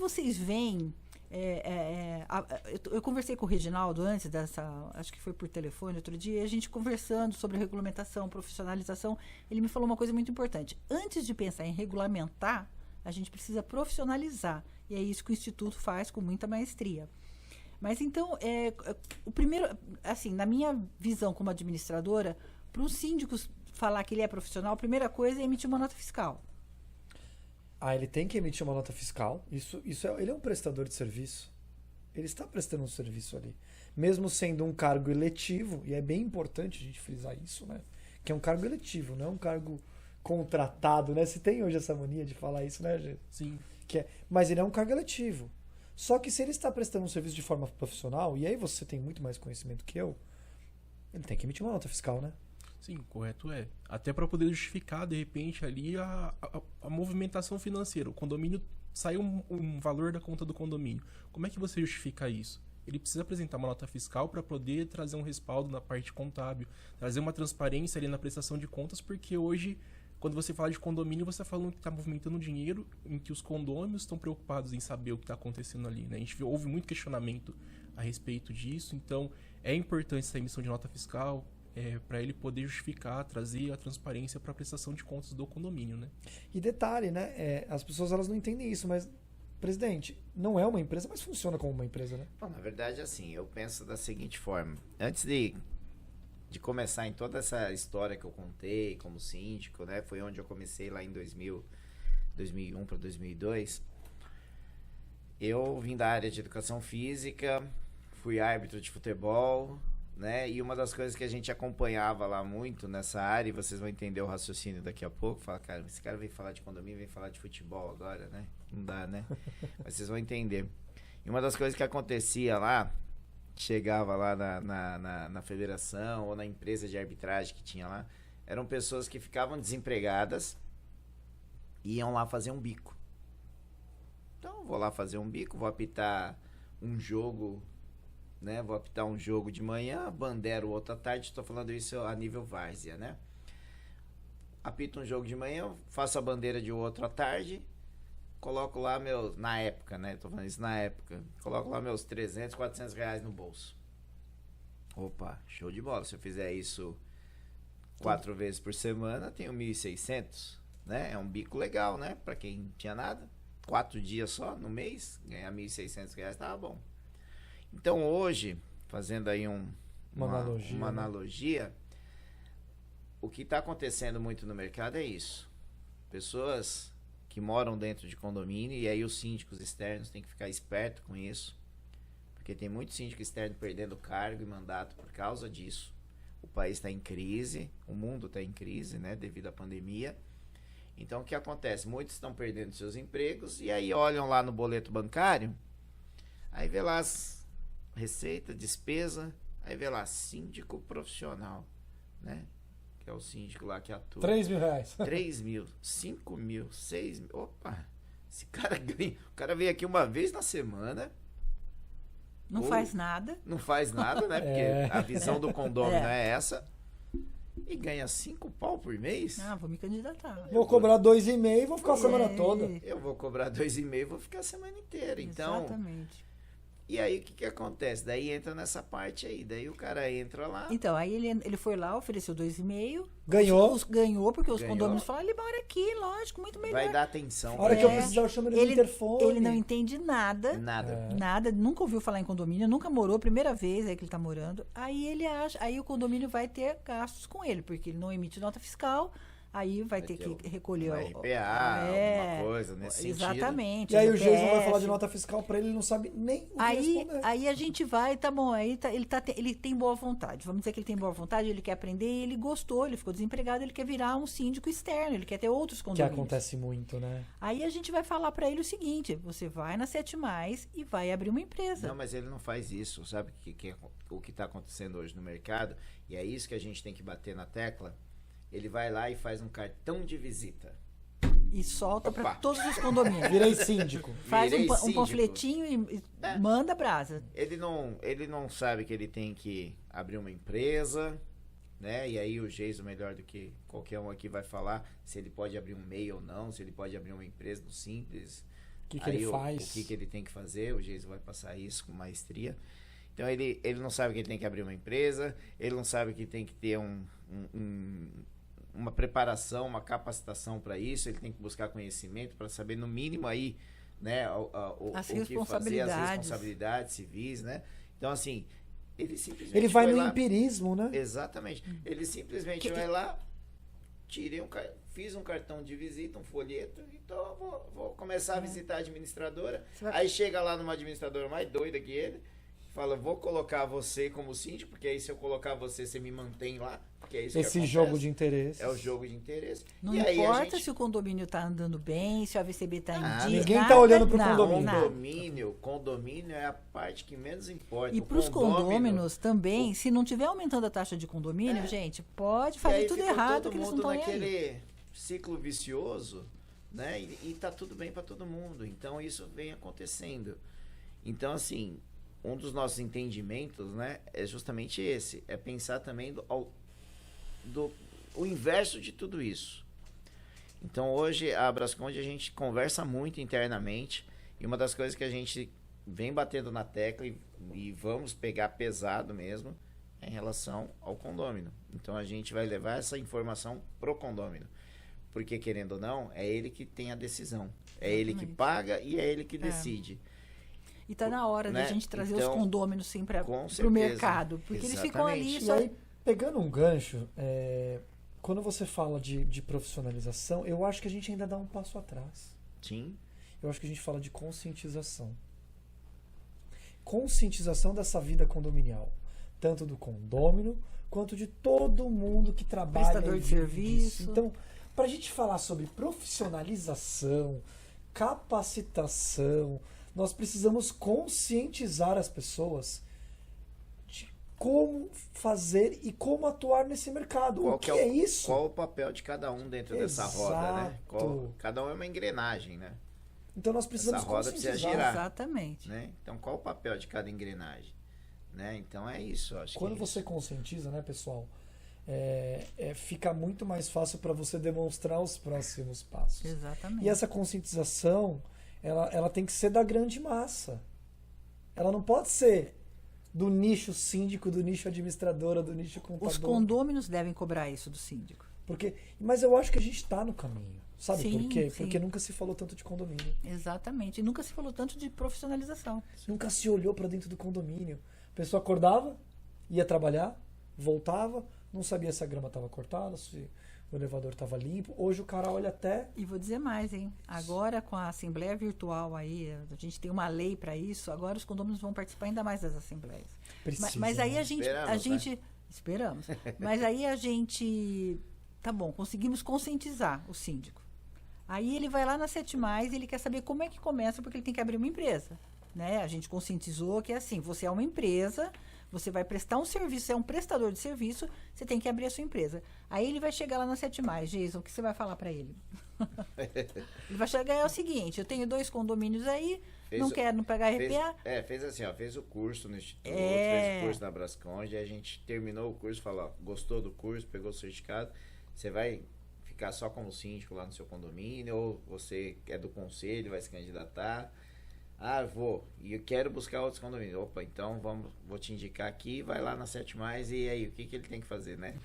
vocês veem... eu conversei com o Reginaldo antes dessa, acho que foi por telefone outro dia, a gente conversando sobre regulamentação, profissionalização, ele me falou uma coisa muito importante. Antes de pensar em regulamentar, a gente precisa profissionalizar. E é isso que o Instituto faz com muita maestria. Mas então, o primeiro, assim, na minha visão como administradora, para um síndico falar que ele é profissional, a primeira coisa é emitir uma nota fiscal. Ele tem que emitir uma nota fiscal. Ele é um prestador de serviço. Ele está prestando um serviço ali. Mesmo sendo um cargo eletivo, e é bem importante a gente frisar isso, né? Que é um cargo eletivo, não é um cargo contratado, né? Se tem hoje essa mania de falar isso, né, gente? Sim. Mas ele é um cargo eletivo. Só que se ele está prestando um serviço de forma profissional, e aí você tem muito mais conhecimento que eu, ele tem que emitir uma nota fiscal, né? Sim, correto é. Até para poder justificar, de repente, ali a movimentação financeira. O condomínio saiu um valor da conta do condomínio. Como é que você justifica isso? Ele precisa apresentar uma nota fiscal para poder trazer um respaldo na parte contábil, trazer uma transparência ali na prestação de contas, porque hoje, quando você fala de condomínio, você está falando que está movimentando dinheiro, em que os condôminos estão preocupados em saber o que está acontecendo ali, né? A gente houve muito questionamento a respeito disso, então é importante essa emissão de nota fiscal, para ele poder justificar, trazer a transparência para a prestação de contas do condomínio, né? E detalhe, né? As pessoas elas não entendem isso, mas, presidente, não é uma empresa, mas funciona como uma empresa, né? Bom, na verdade, assim, eu penso da seguinte forma. Antes de começar em toda essa história que eu contei como síndico, né? Foi onde eu comecei lá em 2001 para 2002. Eu vim da área de educação física, fui árbitro de futebol, né? E uma das coisas que a gente acompanhava lá muito nessa área, e vocês vão entender o raciocínio daqui a pouco, fala, cara, esse cara veio falar de condomínio, vem falar de futebol agora, né? Não dá, né? Mas vocês vão entender. E uma das coisas que acontecia lá, chegava lá na federação ou na empresa de arbitragem que tinha lá, eram pessoas que ficavam desempregadas e iam lá fazer um bico. Então, vou lá fazer um bico, vou apitar um jogo, né? Vou apitar um jogo de manhã, bandeiro outro à tarde, estou falando isso a nível várzea, né? Apito um jogo de manhã, faço a bandeira de outro à tarde, coloco lá meus, na época, né? Tô falando isso na época, coloco lá meus 300, 400 reais no bolso. Opa, show de bola. Se eu fizer isso 4 vezes por semana, tenho 1.600, né? É um bico legal, né? Pra quem não tinha nada, 4 dias só no mês, ganhar 1.600 reais tava bom. Então hoje, fazendo aí uma analogia, o que está acontecendo muito no mercado é isso. Pessoas que moram dentro de condomínio, e aí os síndicos externos têm que ficar esperto com isso, porque tem muito síndico externo perdendo cargo e mandato por causa disso. O país está em crise, o mundo está em crise, né, devido à pandemia. Então o que acontece? Muitos estão perdendo seus empregos e aí olham lá no boleto bancário, aí vê lá as receita, despesa, aí vê lá síndico profissional, né? Que é o síndico lá que atua. 3 mil reais. 3 mil, 5 mil, 6 mil. Opa, esse cara ganha. O cara veio aqui uma vez na semana. Não faz nada. Não faz nada, né? Porque a visão do condomínio não é essa. E ganha 5 pau por mês. Ah, vou me candidatar. Vou cobrar 2,5 e vou ficar a semana toda. Eu vou cobrar 2,5 e vou ficar a semana inteira. Então, exatamente. E aí o que acontece? Daí entra nessa parte aí. Daí o cara entra lá. Então, aí ele foi lá, ofereceu 2,5. Ganhou. Ganhou, porque os condôminos falaram, ele mora aqui, lógico, muito melhor. Vai dar atenção. A hora que eu precisar, eu chamo ele no interfone. Ele não entende nada. Nada. Nunca ouviu falar em condomínio, nunca morou, primeira vez aí que ele tá morando. Aí ele acha, aí o condomínio vai ter gastos com ele, porque ele não emite nota fiscal. Aí vai ter que recolher o RPA, alguma coisa nesse sentido. Exatamente. E aí o Jason vai falar de nota fiscal pra ele, ele não sabe nem o que responder. Aí a gente vai, tá bom, aí ele tem boa vontade. Vamos dizer que ele tem boa vontade, ele quer aprender, ele gostou, ele ficou desempregado, ele quer virar um síndico externo, ele quer ter outros condomínios. Que acontece muito, né? Aí a gente vai falar pra ele o seguinte, você vai na 7 Mais e vai abrir uma empresa. Não, mas ele não faz isso, sabe o que tá acontecendo hoje no mercado? E é isso que a gente tem que bater na tecla. Ele vai lá e faz um cartão de visita. E solta para todos os condomínios. Virei síndico. Faz um panfletinho e manda brasa. Ele não sabe que ele tem que abrir uma empresa, né? E aí o Geison, melhor do que qualquer um aqui, vai falar se ele pode abrir um MEI ou não, se ele pode abrir uma empresa no Simples, que aí ele faz? O que ele tem que fazer, o Geison vai passar isso com maestria. Então ele não sabe que ele tem que abrir uma empresa, ele não sabe que tem que ter uma preparação, uma capacitação para isso, ele tem que buscar conhecimento para saber no mínimo aí, né, o que fazer, as responsabilidades civis, né? Então assim, ele simplesmente ele vai no lá, empirismo, né? Exatamente. Ele simplesmente vai lá, fiz um cartão de visita, um folheto, então eu vou começar a visitar a administradora. Aí chega lá numa administradora mais doida que ele, fala, vou colocar você como síndico, porque aí se eu colocar você, você me mantém lá. Porque é isso Esse que jogo de interesse. É o jogo de interesse. Não e aí importa se o condomínio está andando bem, se o AVCB está em dia. Ninguém está olhando para o condomínio. Condomínio é a parte que menos importa. E para os condôminos também, se não tiver aumentando a taxa de condomínio, gente, pode fazer tudo errado, que eles não estão nem aí. Naquele ciclo vicioso, né? E tá tudo bem para todo mundo. Então isso vem acontecendo. Então assim, um dos nossos entendimentos, né, é justamente esse, é pensar também o inverso de tudo isso. Então hoje a Brasconde a gente conversa muito internamente e uma das coisas que a gente vem batendo na tecla e vamos pegar pesado mesmo é em relação ao condômino. Então a gente vai levar essa informação pro condômino, porque querendo ou não, é ele que tem a decisão, é ele que paga e é ele que decide. E está na hora da gente trazer os condôminos sim para o mercado. Porque eles ficam ali só... E aí, pegando um gancho, quando você fala de profissionalização, eu acho que a gente ainda dá um passo atrás. Sim. Eu acho que a gente fala de conscientização. Conscientização dessa vida condominial. Tanto do condômino, quanto de todo mundo que trabalha. Prestador de serviço. Então, para a gente falar sobre profissionalização, capacitação, nós precisamos conscientizar as pessoas de como fazer e como atuar nesse mercado. O que é isso? Qual o papel de cada um dentro dessa roda, né? Cada um é uma engrenagem, né? Então nós precisamos essa roda conscientizar. Precisa girar, exatamente. Né? Então qual o papel de cada engrenagem? Né? Então é isso. Acho Quando que você conscientiza, né, pessoal, fica muito mais fácil para você demonstrar os próximos passos. Exatamente. E essa conscientização ela tem que ser da grande massa. Ela não pode ser do nicho síndico, do nicho administradora, do nicho contador. Os condôminos devem cobrar isso do síndico. Mas eu acho que a gente está no caminho. Sabe por quê? Sim. Porque nunca se falou tanto de condomínio. Exatamente. E nunca se falou tanto de profissionalização. Nunca se olhou para dentro do condomínio. A pessoa acordava, ia trabalhar, voltava, não sabia se a grama estava cortada, se o elevador estava limpo. Hoje o cara olha até... E vou dizer mais, hein? Agora com a Assembleia Virtual aí, a gente tem uma lei para isso, agora os condôminos vão participar ainda mais das assembleias. Mas aí a gente... Esperamos. Mas aí a gente... Tá bom, conseguimos conscientizar o síndico. Aí ele vai lá na 7+, e ele quer saber como é que começa, porque ele tem que abrir uma empresa. Né? A gente conscientizou que é assim, você é uma empresa... Você vai prestar um serviço, você é um prestador de serviço, você tem que abrir a sua empresa. Aí ele vai chegar lá na 7+, Geison, o que você vai falar para ele? Ele vai chegar e é o seguinte, eu tenho 2 condomínios aí, não quero pagar RPA. Fez assim, ó, fez o curso no Instituto, fez o curso na Brasconde, a gente terminou o curso, falou, ó, gostou do curso, pegou o certificado, você vai ficar só como síndico lá no seu condomínio, ou você é do conselho, vai se candidatar. Vou. E eu quero buscar outros condomínios. Opa, então vou te indicar aqui, vai lá na 7+, e aí, o que ele tem que fazer, né?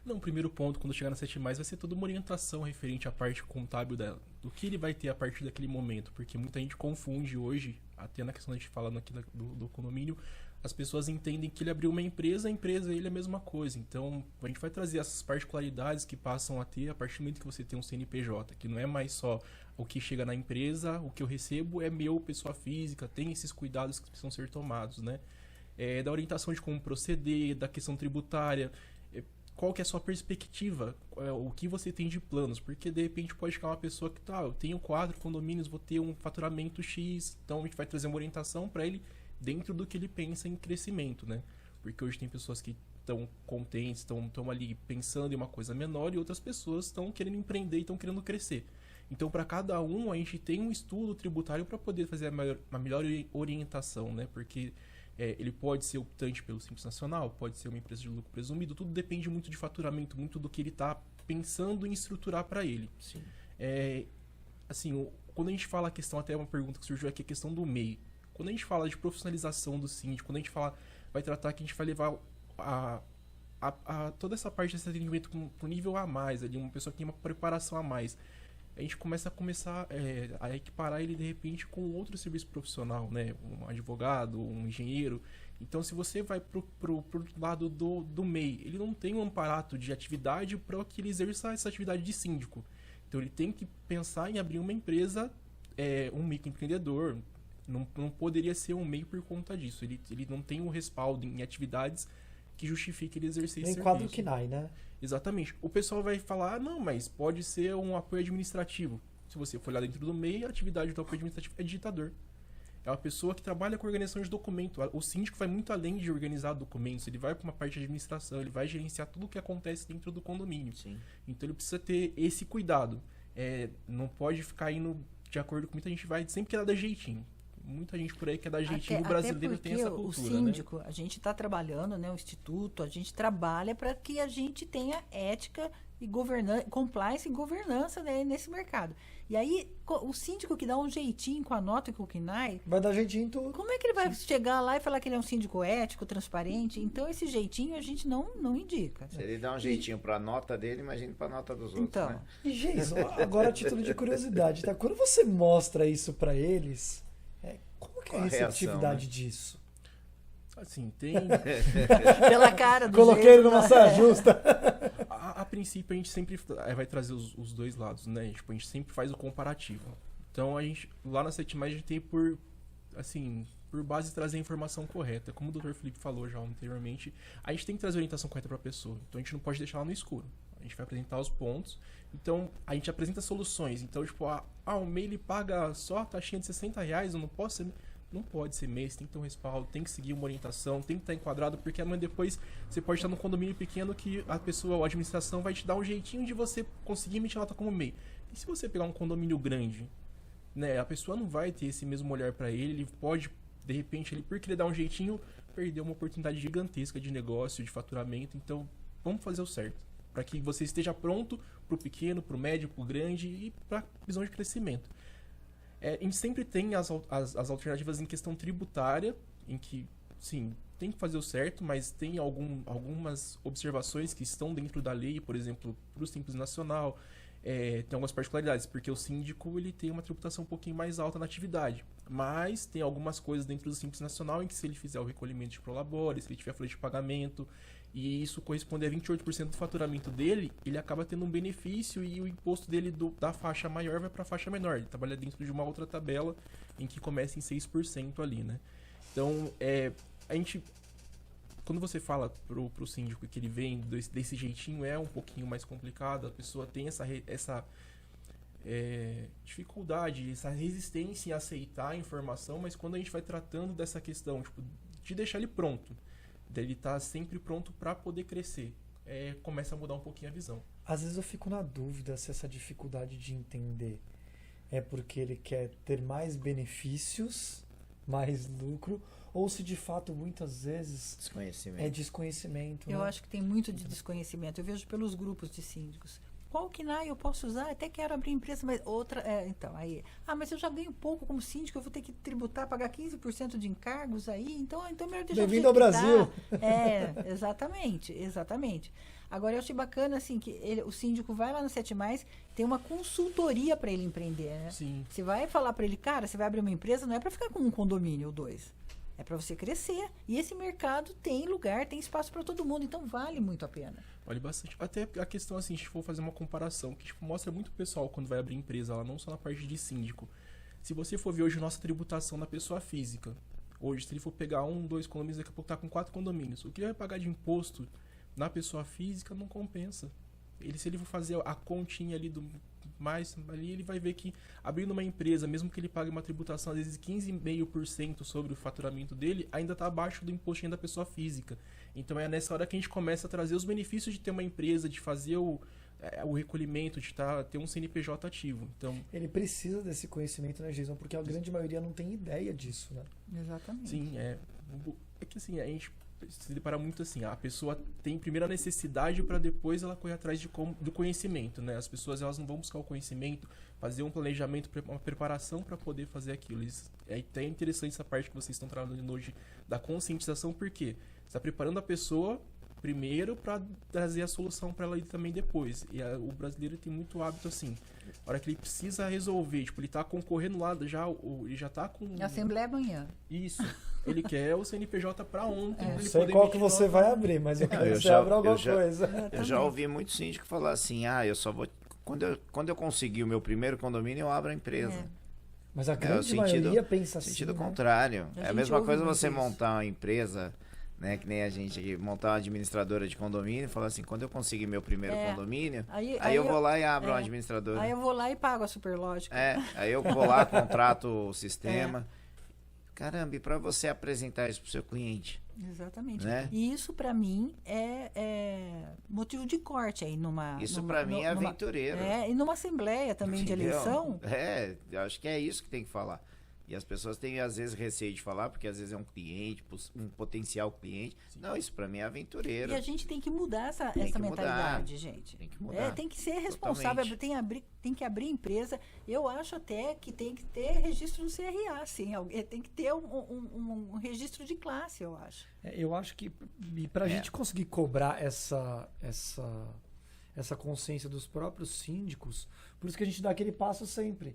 Não, o primeiro ponto, quando chegar na 7+, vai ser toda uma orientação referente à parte contábil dela, do que ele vai ter a partir daquele momento, porque muita gente confunde hoje, até na questão da gente falando aqui do condomínio, as pessoas entendem que ele abriu uma empresa, a empresa ele é a mesma coisa. Então, a gente vai trazer essas particularidades que passam a ter a partir do momento que você tem um CNPJ, que não é mais só o que chega na empresa, o que eu recebo é meu, pessoa física, tem esses cuidados que precisam ser tomados, né? Da orientação de como proceder, da questão tributária, qual que é a sua perspectiva, o que você tem de planos, porque de repente pode chegar uma pessoa que eu tenho 4 condomínios, vou ter um faturamento X, então a gente vai trazer uma orientação para ele dentro do que ele pensa em crescimento, né? Porque hoje tem pessoas que estão contentes, estão ali pensando em uma coisa menor, e outras pessoas estão querendo empreender e estão querendo crescer. Então, para cada um, a gente tem um estudo tributário para poder fazer uma melhor orientação, né? Porque ele pode ser optante pelo Simples Nacional, pode ser uma empresa de lucro presumido, tudo depende muito de faturamento, muito do que ele está pensando em estruturar para ele. Sim. Assim, quando a gente fala a questão, até uma pergunta que surgiu aqui, a questão do MEI. Quando a gente fala de profissionalização do síndico, quando a gente fala, vai tratar que a gente vai levar toda essa parte desse atendimento para um nível a mais, ali, uma pessoa que tem uma preparação a mais, a gente começa a equiparar ele de repente com outro serviço profissional, né? Um advogado, um engenheiro. Então, se você vai pro lado do MEI, ele não tem um amparato de atividade para que ele exerça essa atividade de síndico. Então, ele tem que pensar em abrir uma empresa, um microempreendedor. Não poderia ser um MEI por conta disso. Ele não tem um respaldo em atividades que justifique ele exercer esse serviço. Nem quadro KNAI, né? Exatamente. O pessoal vai falar, não, mas pode ser um apoio administrativo. Se você for lá dentro do MEI, a atividade do apoio administrativo é digitador. É uma pessoa que trabalha com organização de documento. O síndico vai muito além de organizar documentos. Ele vai para uma parte de administração, ele vai gerenciar tudo o que acontece dentro do condomínio. Sim. Então ele precisa ter esse cuidado. Não pode ficar indo de acordo com muita gente, vai sempre querer dar jeitinho. Muita gente por aí quer dar jeitinho. O brasileiro tem essa cultura, o síndico, né? A gente está trabalhando, né? O instituto, a gente trabalha para que a gente tenha ética e compliance e governança, né, nesse mercado. E aí, o síndico que dá um jeitinho com a nota e com o KNAI... Vai dar jeitinho em tudo. Como é que ele vai chegar lá e falar que ele é um síndico ético, transparente? Então, esse jeitinho a gente não indica. Se ele dá um jeitinho para a nota dele, imagine para a nota dos outros, então, né? E, Geison, agora a título de curiosidade, tá? Quando você mostra isso para eles, como que é a receptividade disso? Assim, tem... pela cara do Coloquei jeito, ele numa né? saia justa. A princípio, a gente sempre vai trazer os dois lados, né? Tipo, a gente sempre faz o comparativo. Então, lá na 7+, a gente tem por base trazer a informação correta. Como o Dr. Felipe falou já anteriormente, a gente tem que trazer a orientação correta para a pessoa. Então, a gente não pode deixar ela no escuro. A gente vai apresentar os pontos. Então, a gente apresenta soluções. Então, tipo, o MEI ele paga só a taxinha de R$60, eu não posso ser... Não pode ser mês, tem que ter um respaldo, tem que seguir uma orientação, tem que estar enquadrado, porque amanhã depois você pode estar num condomínio pequeno que a pessoa, a administração vai te dar um jeitinho de você conseguir emitir nota como MEI. E se você pegar um condomínio grande, né, a pessoa não vai ter esse mesmo olhar para ele pode, de repente, porque ele dá um jeitinho, perder uma oportunidade gigantesca de negócio, de faturamento. Então, vamos fazer o certo, para que você esteja pronto para o pequeno, para o médio, para o grande e para a visão de crescimento. A gente sempre tem as alternativas em questão tributária, em que, sim, tem que fazer o certo, mas tem algumas observações que estão dentro da lei, por exemplo, para o Simples Nacional, tem algumas particularidades, porque o síndico ele tem uma tributação um pouquinho mais alta na atividade, mas tem algumas coisas dentro do Simples Nacional em que se ele fizer o recolhimento de prolabore, se ele tiver folha de pagamento, e isso corresponde a 28% do faturamento dele, ele acaba tendo um benefício e o imposto dele da faixa maior vai para a faixa menor. Ele trabalha dentro de uma outra tabela em que começa em 6% ali, né? Então, a gente... Quando você fala pro síndico que ele vem desse jeitinho, é um pouquinho mais complicado. A pessoa tem essa dificuldade, essa resistência em aceitar a informação, mas quando a gente vai tratando dessa questão, tipo, de deixar ele pronto, dele estar sempre pronto para poder crescer, começa a mudar um pouquinho a visão. Às vezes eu fico na dúvida se essa dificuldade de entender é porque ele quer ter mais benefícios, mais lucro, ou se de fato muitas vezes é desconhecimento. Eu né? acho que tem muito de desconhecimento. Eu vejo pelos grupos de síndicos. Qual KNAI eu posso usar? Até quero abrir empresa, mas outra... mas eu já ganho pouco como síndico, eu vou ter que tributar, pagar 15% de encargos aí, então é melhor deixar... Bem-vindo ao Brasil! Exatamente. Agora, eu achei bacana, assim, que o síndico vai lá no 7+, tem uma consultoria para ele empreender, né? Sim. Você vai falar para ele, cara, você vai abrir uma empresa, não é para ficar com um condomínio ou dois. É para você crescer. E esse mercado tem lugar, tem espaço para todo mundo, então vale muito a pena. Vale bastante. Até a questão, assim, se for fazer uma comparação, que tipo, mostra muito o pessoal quando vai abrir empresa, lá não só na parte de síndico. Se você for ver hoje nossa tributação na pessoa física, hoje, se ele for pegar 2 condomínios, daqui a pouco tá com 4 condomínios. O que ele vai pagar de imposto na pessoa física não compensa. Se ele for fazer a continha ali ali ele vai ver que abrindo uma empresa, mesmo que ele pague uma tributação às vezes 15,5% sobre o faturamento dele, ainda está abaixo do imposto da pessoa física. Então é nessa hora que a gente começa a trazer os benefícios de ter uma empresa, de fazer o recolhimento, de ter um CNPJ ativo. Então, ele precisa desse conhecimento, né, Geison? Porque a grande maioria não tem ideia disso, né? Exatamente. Sim, é que assim, a gente se depara muito assim, a pessoa tem primeiro a necessidade para depois ela correr atrás do conhecimento, né? As pessoas elas não vão buscar o conhecimento, fazer um planejamento, uma preparação para poder fazer aquilo. É até interessante essa parte que vocês estão trabalhando hoje da conscientização, porque você está preparando a pessoa primeiro para trazer a solução para ela também depois. E o brasileiro tem muito hábito assim, a hora que ele precisa resolver, tipo, ele tá concorrendo lá, ele já tá com... Assembleia amanhã. Isso. Ele quer o CNPJ para ontem. Pra Não ele sei poder qual que emitir você nota. vai abrir, mas eu quero que você abra alguma coisa. Eu já ouvi muito síndico falar assim, eu só vou... Quando eu conseguir o meu primeiro condomínio, eu abro a empresa. Mas a o grande maioria pensa assim. Sentido né? contrário. A É a gente mesma ouve coisa muito você isso. montar uma empresa, né? Que nem a gente aqui, montar uma administradora de condomínio e falar assim, quando eu conseguir meu primeiro condomínio, aí eu vou lá e abro uma administradora. Aí eu vou lá e pago a Superlógica. Aí eu vou lá, contrato o sistema. Caramba, e para você apresentar isso pro seu cliente? Exatamente. Né? E isso, para mim, é motivo de corte aí numa... Isso para mim é aventureiro. E numa assembleia também de Entendeu? eleição. Eu acho que é isso que tem que falar. E as pessoas têm, às vezes, receio de falar, porque às vezes é um cliente, um potencial cliente. Sim. Não, isso pra mim é aventureiro. E a gente tem que mudar essa que mudar. mentalidade, gente. Tem que mudar. Tem que ser responsável, Totalmente. tem que abrir empresa. Eu acho até que tem que ter registro no CRA, sim. Tem que ter um registro de classe, eu acho. Eu acho que para a gente conseguir cobrar essa consciência dos próprios síndicos, por isso que a gente dá aquele passo sempre.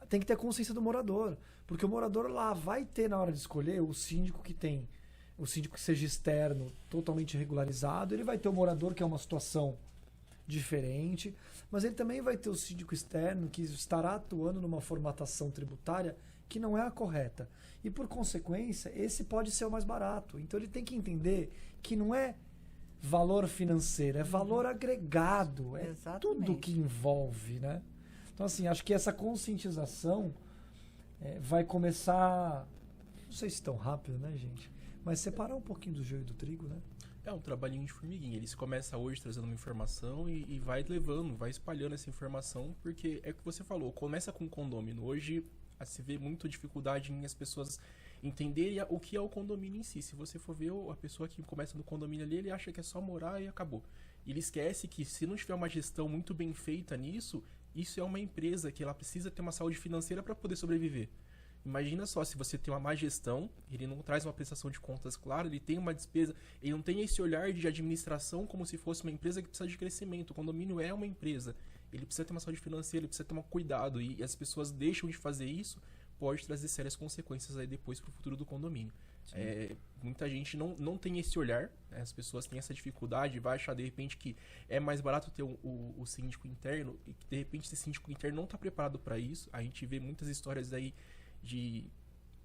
Tem que ter a consciência do morador. Porque o morador lá vai ter, na hora de escolher, o síndico que seja externo, totalmente regularizado. Ele vai ter o morador, que é uma situação diferente. Mas ele também vai ter o síndico externo, que estará atuando numa formatação tributária que não é a correta. E, por consequência, esse pode ser o mais barato. Então, ele tem que entender que não é valor financeiro, é valor agregado. É Exatamente. tudo que envolve, né? Então, assim, acho que essa conscientização vai começar, não sei se tão rápido, né, gente? Mas separar um pouquinho do joio do trigo, né? É um trabalhinho de formiguinha. Eles começam hoje trazendo uma informação e vai levando, vai espalhando essa informação, porque é o que você falou, começa com o condômino. Hoje se vê muita dificuldade em as pessoas entenderem o que é o condomínio em si. Se você for ver a pessoa que começa no condomínio ali, ele acha que é só morar e acabou. E ele esquece que se não tiver uma gestão muito bem feita nisso, isso é uma empresa que ela precisa ter uma saúde financeira para poder sobreviver. Imagina só, se você tem uma má gestão, ele não traz uma prestação de contas clara, ele tem uma despesa, ele não tem esse olhar de administração como se fosse uma empresa que precisa de crescimento. O condomínio é uma empresa, ele precisa ter uma saúde financeira, ele precisa ter um cuidado, e as pessoas deixam de fazer isso, pode trazer sérias consequências aí depois para o futuro do condomínio. Muita gente não tem esse olhar, né? As pessoas têm essa dificuldade, vai achar de repente que é mais barato ter o síndico interno, e que de repente esse síndico interno não está preparado para isso. A gente vê muitas histórias aí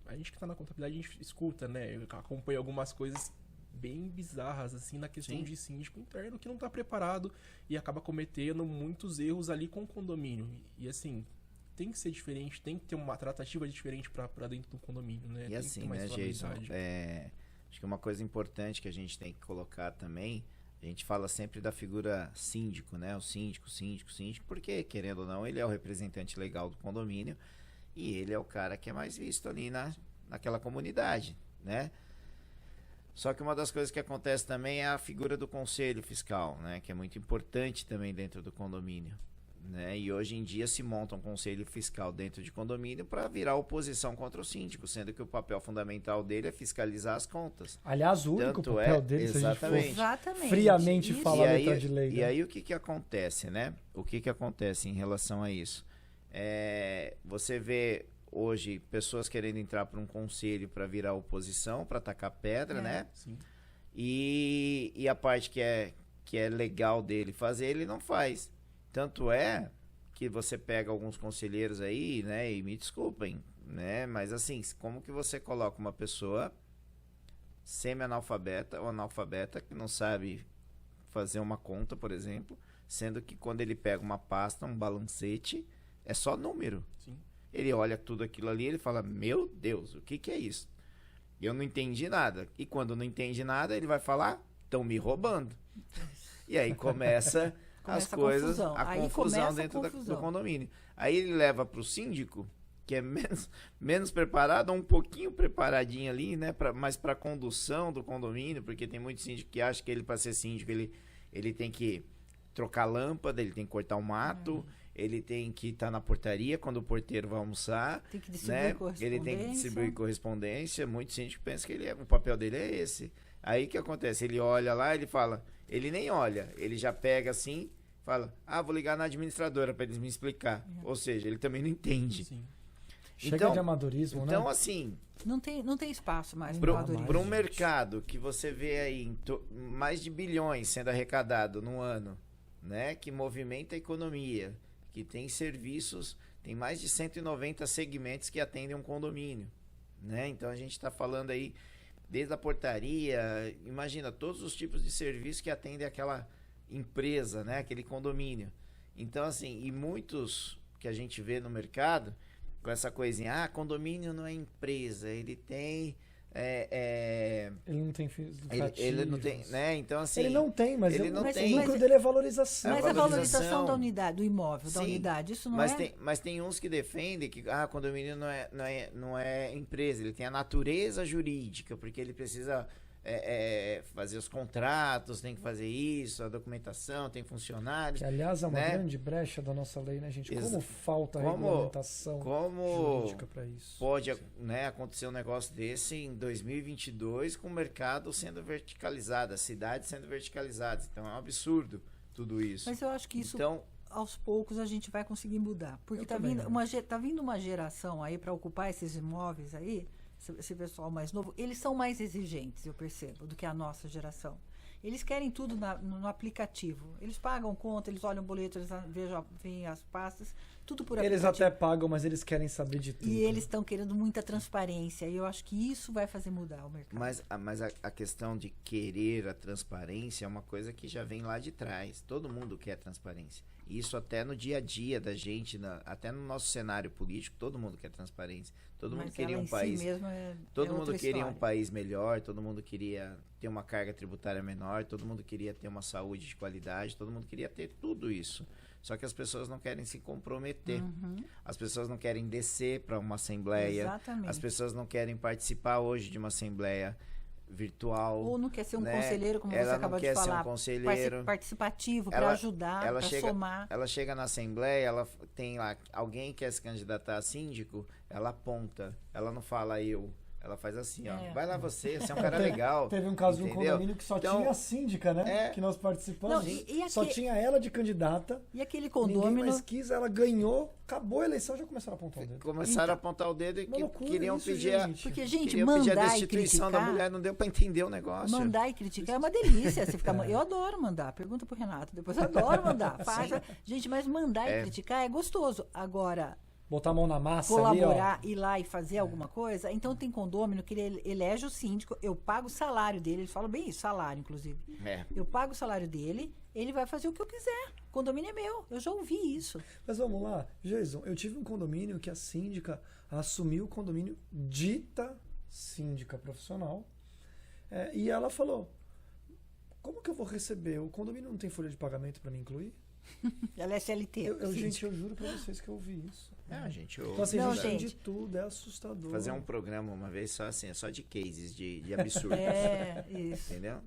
a gente que está na contabilidade, a gente escuta, né? Acompanha algumas coisas bem bizarras, assim, na questão de síndico interno que não está preparado e acaba cometendo muitos erros ali com o condomínio. E assim, tem que ser diferente, tem que ter uma tratativa diferente para dentro do condomínio, né? E tem assim, que ter mais né, Jason? valorização. Acho que uma coisa importante que a gente tem que colocar também, a gente fala sempre da figura síndico, né? O síndico, porque, querendo ou não, ele é o representante legal do condomínio e ele é o cara que é mais visto ali naquela comunidade, né? Só que uma das coisas que acontece também é a figura do conselho fiscal, né? Que é muito importante também dentro do condomínio, né? E hoje em dia se monta um conselho fiscal dentro de condomínio para virar oposição contra o síndico, sendo que o papel fundamental dele é fiscalizar as contas. Aliás, o único Tanto papel dele, se a gente for Exatamente. friamente Isso. falar a letra de lei. E né? aí o que acontece, né? O que acontece em relação a isso? Você vê hoje pessoas querendo entrar para um conselho para virar oposição, para atacar pedra, né? Sim. E a parte que é legal dele fazer, ele não faz. Tanto é que você pega alguns conselheiros aí, né? E me desculpem, né? Mas assim, como que você coloca uma pessoa semi-analfabeta ou analfabeta que não sabe fazer uma conta, por exemplo, sendo que quando ele pega uma pasta, um balancete, é só número. Sim. Ele olha tudo aquilo ali, ele fala, meu Deus, o que é isso? Eu não entendi nada. E quando não entende nada, ele vai falar, estão me roubando. E aí começa as coisas, a confusão dentro do condomínio. Aí ele leva para o síndico, que é menos preparado, ou um pouquinho preparadinho ali, né? Mas para condução do condomínio, porque tem muito síndico que acha que ele, para ser síndico, ele tem que trocar lâmpada, ele tem que cortar o mato, ele tem que estar na portaria quando o porteiro vai almoçar, Tem que distribuir correspondência. Ele tem que distribuir correspondência. Muito síndico pensa que o papel dele é esse. Aí o que acontece? Ele olha lá, ele fala, ele nem olha, ele já pega assim, fala, vou ligar na administradora para eles me explicar. Ou seja, ele também não entende. Sim. Chega de amadorismo, então, né? assim, Não tem espaço mais Pro- para amadorismo. para um mercado que você vê aí mais de bilhões sendo arrecadado no ano, né, que movimenta a economia, que tem serviços, tem mais de 190 segmentos que atendem um condomínio, né? Então a gente está falando aí desde a portaria, imagina todos os tipos de serviços que atendem aquela empresa, né, aquele condomínio. Então assim, e muitos que a gente vê no mercado com essa coisinha, condomínio não é empresa, ele tem Ele não tem fins ele não tem, né? Então assim, Ele não tem, mas ele não o tem. lucro dele é valorização. Mas a a valorização valorização da unidade, do imóvel, da Sim, unidade, isso não mas é... mas tem uns que defendem que condomínio não é empresa, ele tem a natureza jurídica, porque ele precisa fazer os contratos, tem que fazer isso, a documentação, tem funcionários. Que, aliás, é uma né? grande brecha da nossa lei, né, gente? Exa- Como falta Como- regulamentação Como jurídica para isso. pode, né, acontecer um negócio desse em 2022 com o mercado sendo verticalizado, as cidades sendo verticalizadas. Então é um absurdo tudo isso. Mas eu acho que isso, Então, aos poucos, a gente vai conseguir mudar. Porque Eu tá também vindo uma geração aí para ocupar esses imóveis aí, esse pessoal mais novo, eles são mais exigentes, eu percebo, do que a nossa geração. Eles querem tudo no aplicativo. Eles pagam conta, eles olham o boleto, eles veem as pastas, tudo por Eles aplicativo. até pagam, mas eles querem saber de tudo. E eles estão querendo muita transparência. E eu acho que isso vai fazer mudar o mercado. mas a questão de querer a transparência é uma coisa que já vem lá de trás. Todo mundo quer transparência. Isso até no dia a dia da gente, até no nosso cenário político, todo mundo quer transparência. Todo mundo Mas queria ela um em si país. mesmo Todo é mundo outra queria um história. país melhor, todo mundo queria ter uma carga tributária menor, todo mundo queria ter uma saúde de qualidade, todo mundo queria ter tudo isso. Só que as pessoas não querem se comprometer. As pessoas não querem descer para uma assembleia. Exatamente. As pessoas não querem participar hoje de uma assembleia virtual. Ou não quer ser um né? conselheiro, como Ela você não acabou quer de ser um falar. conselheiro. Participativo, para Ela- ajudar, ela para chega- somar. Ela chega na assembleia, ela tem lá alguém que quer se candidatar a síndico, ela aponta, ela não fala eu, ela faz assim, ó, vai lá você é um cara legal. Teve um caso de um entendeu? condomínio que só Então, tinha a síndica, né? Que nós participamos. Não, e Só aqui- tinha ela de candidata. E aquele Ninguém condômino... mais quis, ela ganhou, acabou a eleição, já começaram a apontar o dedo. Começaram a apontar o dedo e Uma loucura queriam isso, pedir gente. Porque, gente, queriam pedir a mandar e destituição da criticar... mulher, não deu pra entender o negócio. Mandar e criticar é uma delícia. Você fica, eu adoro mandar. Pergunta pro Renato. Depois eu adoro mandar. Faz, gente, mas mandar e criticar é gostoso. Agora, Botar a mão na massa colaborar, ali, ir lá e fazer alguma coisa. Então tem condômino que ele elege o síndico, eu pago o salário dele. Eles falam bem isso, salário, inclusive. É. Eu pago o salário dele, ele vai fazer o que eu quiser. O condomínio é meu. Eu já ouvi isso. ó. Mas vamos lá, Jason, eu tive um condomínio que a síndica assumiu o condomínio dita síndica profissional. E ela falou, como que eu vou receber? O condomínio não tem folha de pagamento para me incluir? Ela é CLT. Gente, eu juro para vocês que eu ouvi isso. Gente, Então, assim, Não, a gente tem gente. de tudo, é assustador. fazer um programa uma vez só assim, só de cases, de absurdos. É, isso. Entendeu?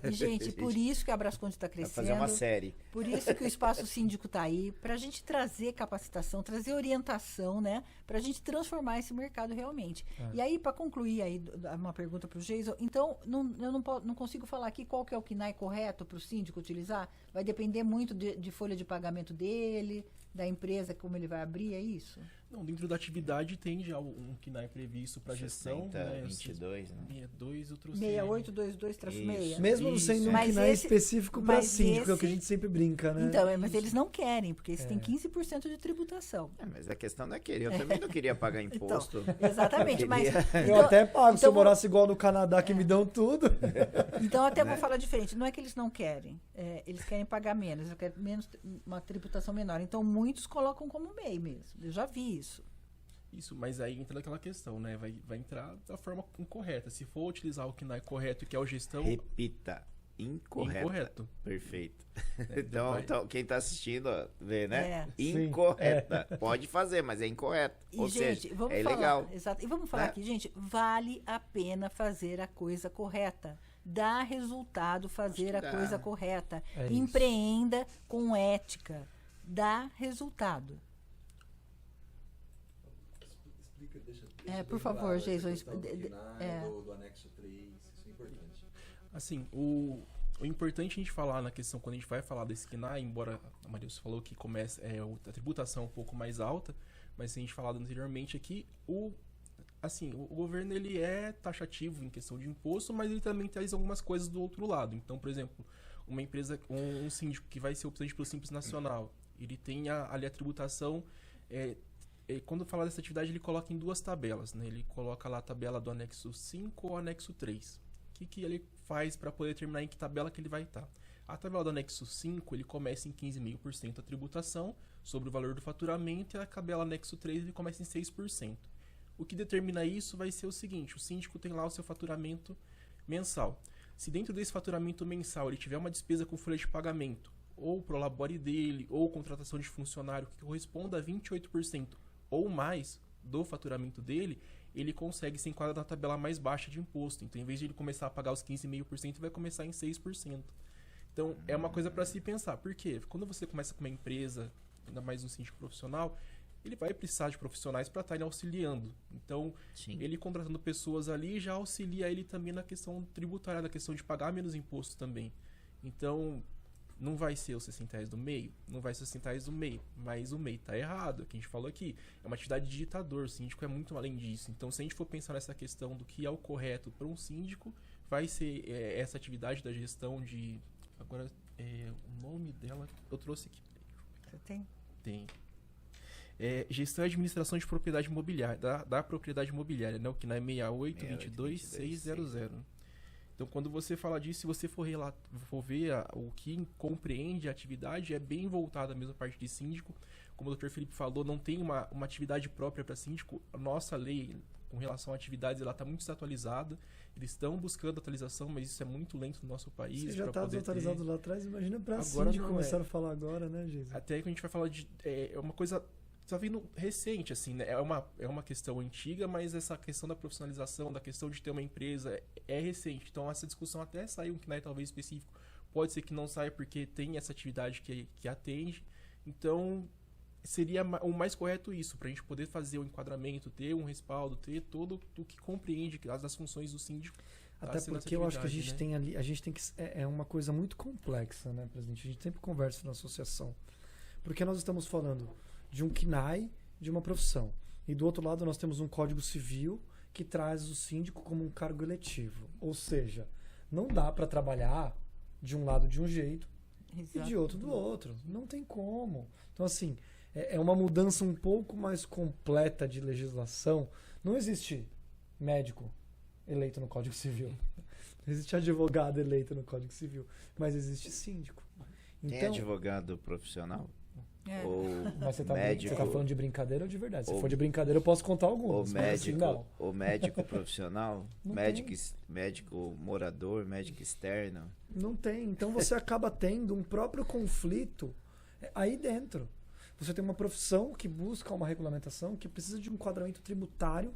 E, gente, por isso que a Brasconde está Vai crescendo. fazer uma série. Por isso que o Espaço Síndico está aí, para a gente trazer capacitação, trazer orientação, né? Para a gente transformar esse mercado realmente. E aí, para concluir aí uma pergunta para o Jason, então, eu não consigo falar aqui qual que é o KNAI correto para o síndico utilizar? Vai depender muito de folha de pagamento dele, da empresa, como ele vai abrir, é isso? Não, dentro da atividade tem já um KNAI previsto para gestão. 22, né? 62, eu trouxe. 6822-6. Mesmo Isso. sendo um Mas KNAI esse- específico para mas síndico, é o que a esse- gente sempre brinca, né? Então, mas eles não querem, porque eles têm 15% de tributação. Mas a questão não é querer. Eu também não queria pagar imposto. Exatamente, Eu mas... queria- Eu até pago, se eu então- morasse igual no Canadá, que me dão tudo. Então, até vou falar diferente. Não é que eles não querem. Eles querem pagar menos. Eles querem uma tributação menor. Então, muitos colocam como MEI mesmo. Eu já vi isso. Isso, mas aí entra naquela questão, né? Vai entrar da forma incorreta. Se for utilizar o KNAI correto, que é o gestão, Repita. incorreta. Perfeito. É, Então, quem tá assistindo, ó, vê, né? É. Incorreta. Pode fazer, mas é incorreto. E, Ou gente, seja, vamos é falar, ilegal. exato. E vamos falar Né? aqui, gente, vale a pena fazer a coisa correta. Dá resultado fazer que a dá. coisa correta. É isso. Empreenda com ética. Dá resultado. Explica, deixa por bem favor, claro essa Jason, questão do de- KINAI, do anexo 3, isso é importante. Assim, o importante a gente falar na questão, quando a gente vai falar desse KINAI, embora a Marilson falou que começa, a tributação é um pouco mais alta, mas se a gente falado anteriormente aqui, o governo ele é taxativo em questão de imposto, mas ele também traz algumas coisas do outro lado. Então, por exemplo, uma empresa, um síndico que vai ser optante pelo Simples Nacional, ele tem ali a tributação, quando fala dessa atividade, ele coloca em duas tabelas, né? Ele coloca lá a tabela do anexo 5 ou anexo 3. O que ele faz para poder determinar em que tabela que ele vai estar? A tabela do anexo 5, ele começa em 15.500% a tributação sobre o valor do faturamento, e a tabela anexo 3 ele começa em 6%. O que determina isso vai ser o seguinte: o síndico tem lá o seu faturamento mensal. Se dentro desse faturamento mensal ele tiver uma despesa com folha de pagamento, ou prolabore dele, ou contratação de funcionário que corresponda a 28% ou mais do faturamento dele, ele consegue se enquadrar na tabela mais baixa de imposto. Então, em vez de ele começar a pagar os 15,5%, ele vai começar em 6%. Então, é uma coisa para se pensar. Por quê? Quando você começa com uma empresa, ainda mais um síndico profissional, ele vai precisar de profissionais para estarem auxiliando. Então, Sim. ele contratando pessoas ali já auxilia ele também na questão tributária, na questão de pagar menos imposto também. Então, não vai ser os R$60 do MEI? Não vai ser os R$60 do MEI, mas o MEI está errado, é o que a gente falou aqui. É uma atividade de digitador, o síndico é muito além disso. Então, se a gente for pensar nessa questão do que é o correto para um síndico, vai ser essa atividade da gestão de... Agora, o nome dela eu trouxe aqui. Você tem? Tem. Gestão e administração de propriedade imobiliária, da propriedade imobiliária, né? O que não é 68.22.600. Então, quando você fala disso, se você for ver o que compreende a atividade, é bem voltada à mesma parte de síndico. Como o Dr. Felipe falou, não tem uma atividade própria para síndico. A nossa lei, com relação a atividades, ela está muito desatualizada. Eles estão buscando atualização, mas isso é muito lento no nosso país. Você já está desatualizado lá atrás, imagina para Agora síndico não, começaram a falar agora, né, Jesus? Até que a gente vai falar de... É uma coisa... Está vindo recente, assim, né? É uma questão antiga, mas essa questão da profissionalização, da questão de ter uma empresa, é recente. Então, essa discussão até saiu um KINAI talvez específico. Pode ser que não saia porque tem essa atividade que atende. Então, seria o mais correto isso, para a gente poder fazer o enquadramento, ter um respaldo, ter todo o que compreende as funções do síndico. Até porque eu acho que a gente tem ali, é uma coisa muito complexa, né, presidente? A gente sempre conversa na associação. Porque nós estamos falando de um KINAI, de uma profissão. E do outro lado nós temos um Código Civil que traz o síndico como um cargo eletivo. Ou seja, não dá para trabalhar de um lado de um jeito e de outro do outro. Não tem como. Então, assim, é uma mudança um pouco mais completa de legislação. Não existe médico eleito no Código Civil. Não existe advogado eleito no Código Civil. Mas existe síndico. Tem advogado profissional? Ou Mas você médico, tá falando de brincadeira ou de verdade? Se ou, for de brincadeira, eu posso contar algumas. Ou médico profissional? médico morador, médico externo? Não tem. Então você acaba tendo um próprio conflito aí dentro. Você tem uma profissão que busca uma regulamentação, que precisa de um enquadramento tributário,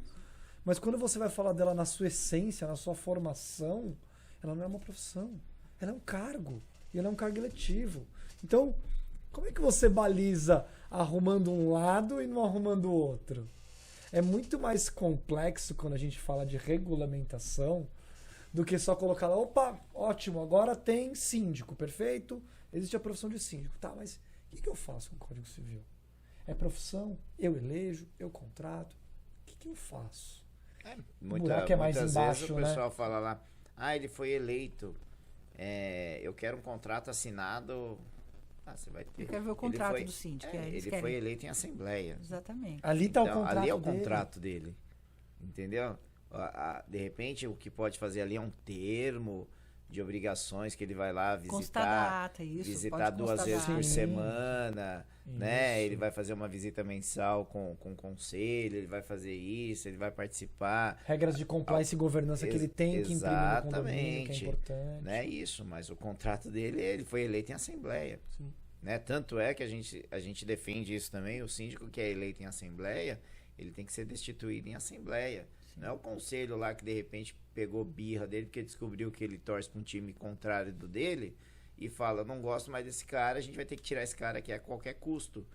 mas quando você vai falar dela na sua essência, na sua formação, ela não é uma profissão. Ela é um cargo. E ela é um cargo eletivo. Então, como é que você baliza arrumando um lado e não arrumando o outro? É muito mais complexo quando a gente fala de regulamentação do que só colocar lá, opa, ótimo, agora tem síndico, perfeito, existe a profissão de síndico. Tá, mas o que eu faço com o Código Civil? É profissão? Eu elejo? Eu contrato? O que eu faço? Muitas vezes o pessoal fala lá, ele foi eleito, eu quero um contrato assinado... Você vai ter. Eu quero ver o contrato do síndico. Ele foi eleito em assembleia. Exatamente. Ali está o contrato ali é o contrato dele. Entendeu? De repente, o que pode fazer ali é um termo, de obrigações que ele vai lá Constar visitar, data, isso. visitar pode 2 constar vezes data. por Sim. semana, né? Isso. Ele vai fazer uma visita mensal com o conselho, ele vai fazer isso, ele vai participar, Regras de compliance e governança que ele tem que imprimir no condomínio, que é Exatamente. importante. né? Isso, mas o contrato dele, ele foi eleito em assembleia, Sim. né? Tanto é que a gente defende isso também, o síndico que é eleito em assembleia, ele tem que ser destituído em assembleia. Não é o conselho lá que de repente pegou birra dele porque descobriu que ele torce para um time contrário do dele e fala, não gosto mais desse cara, a gente vai ter que tirar esse cara aqui a qualquer custo.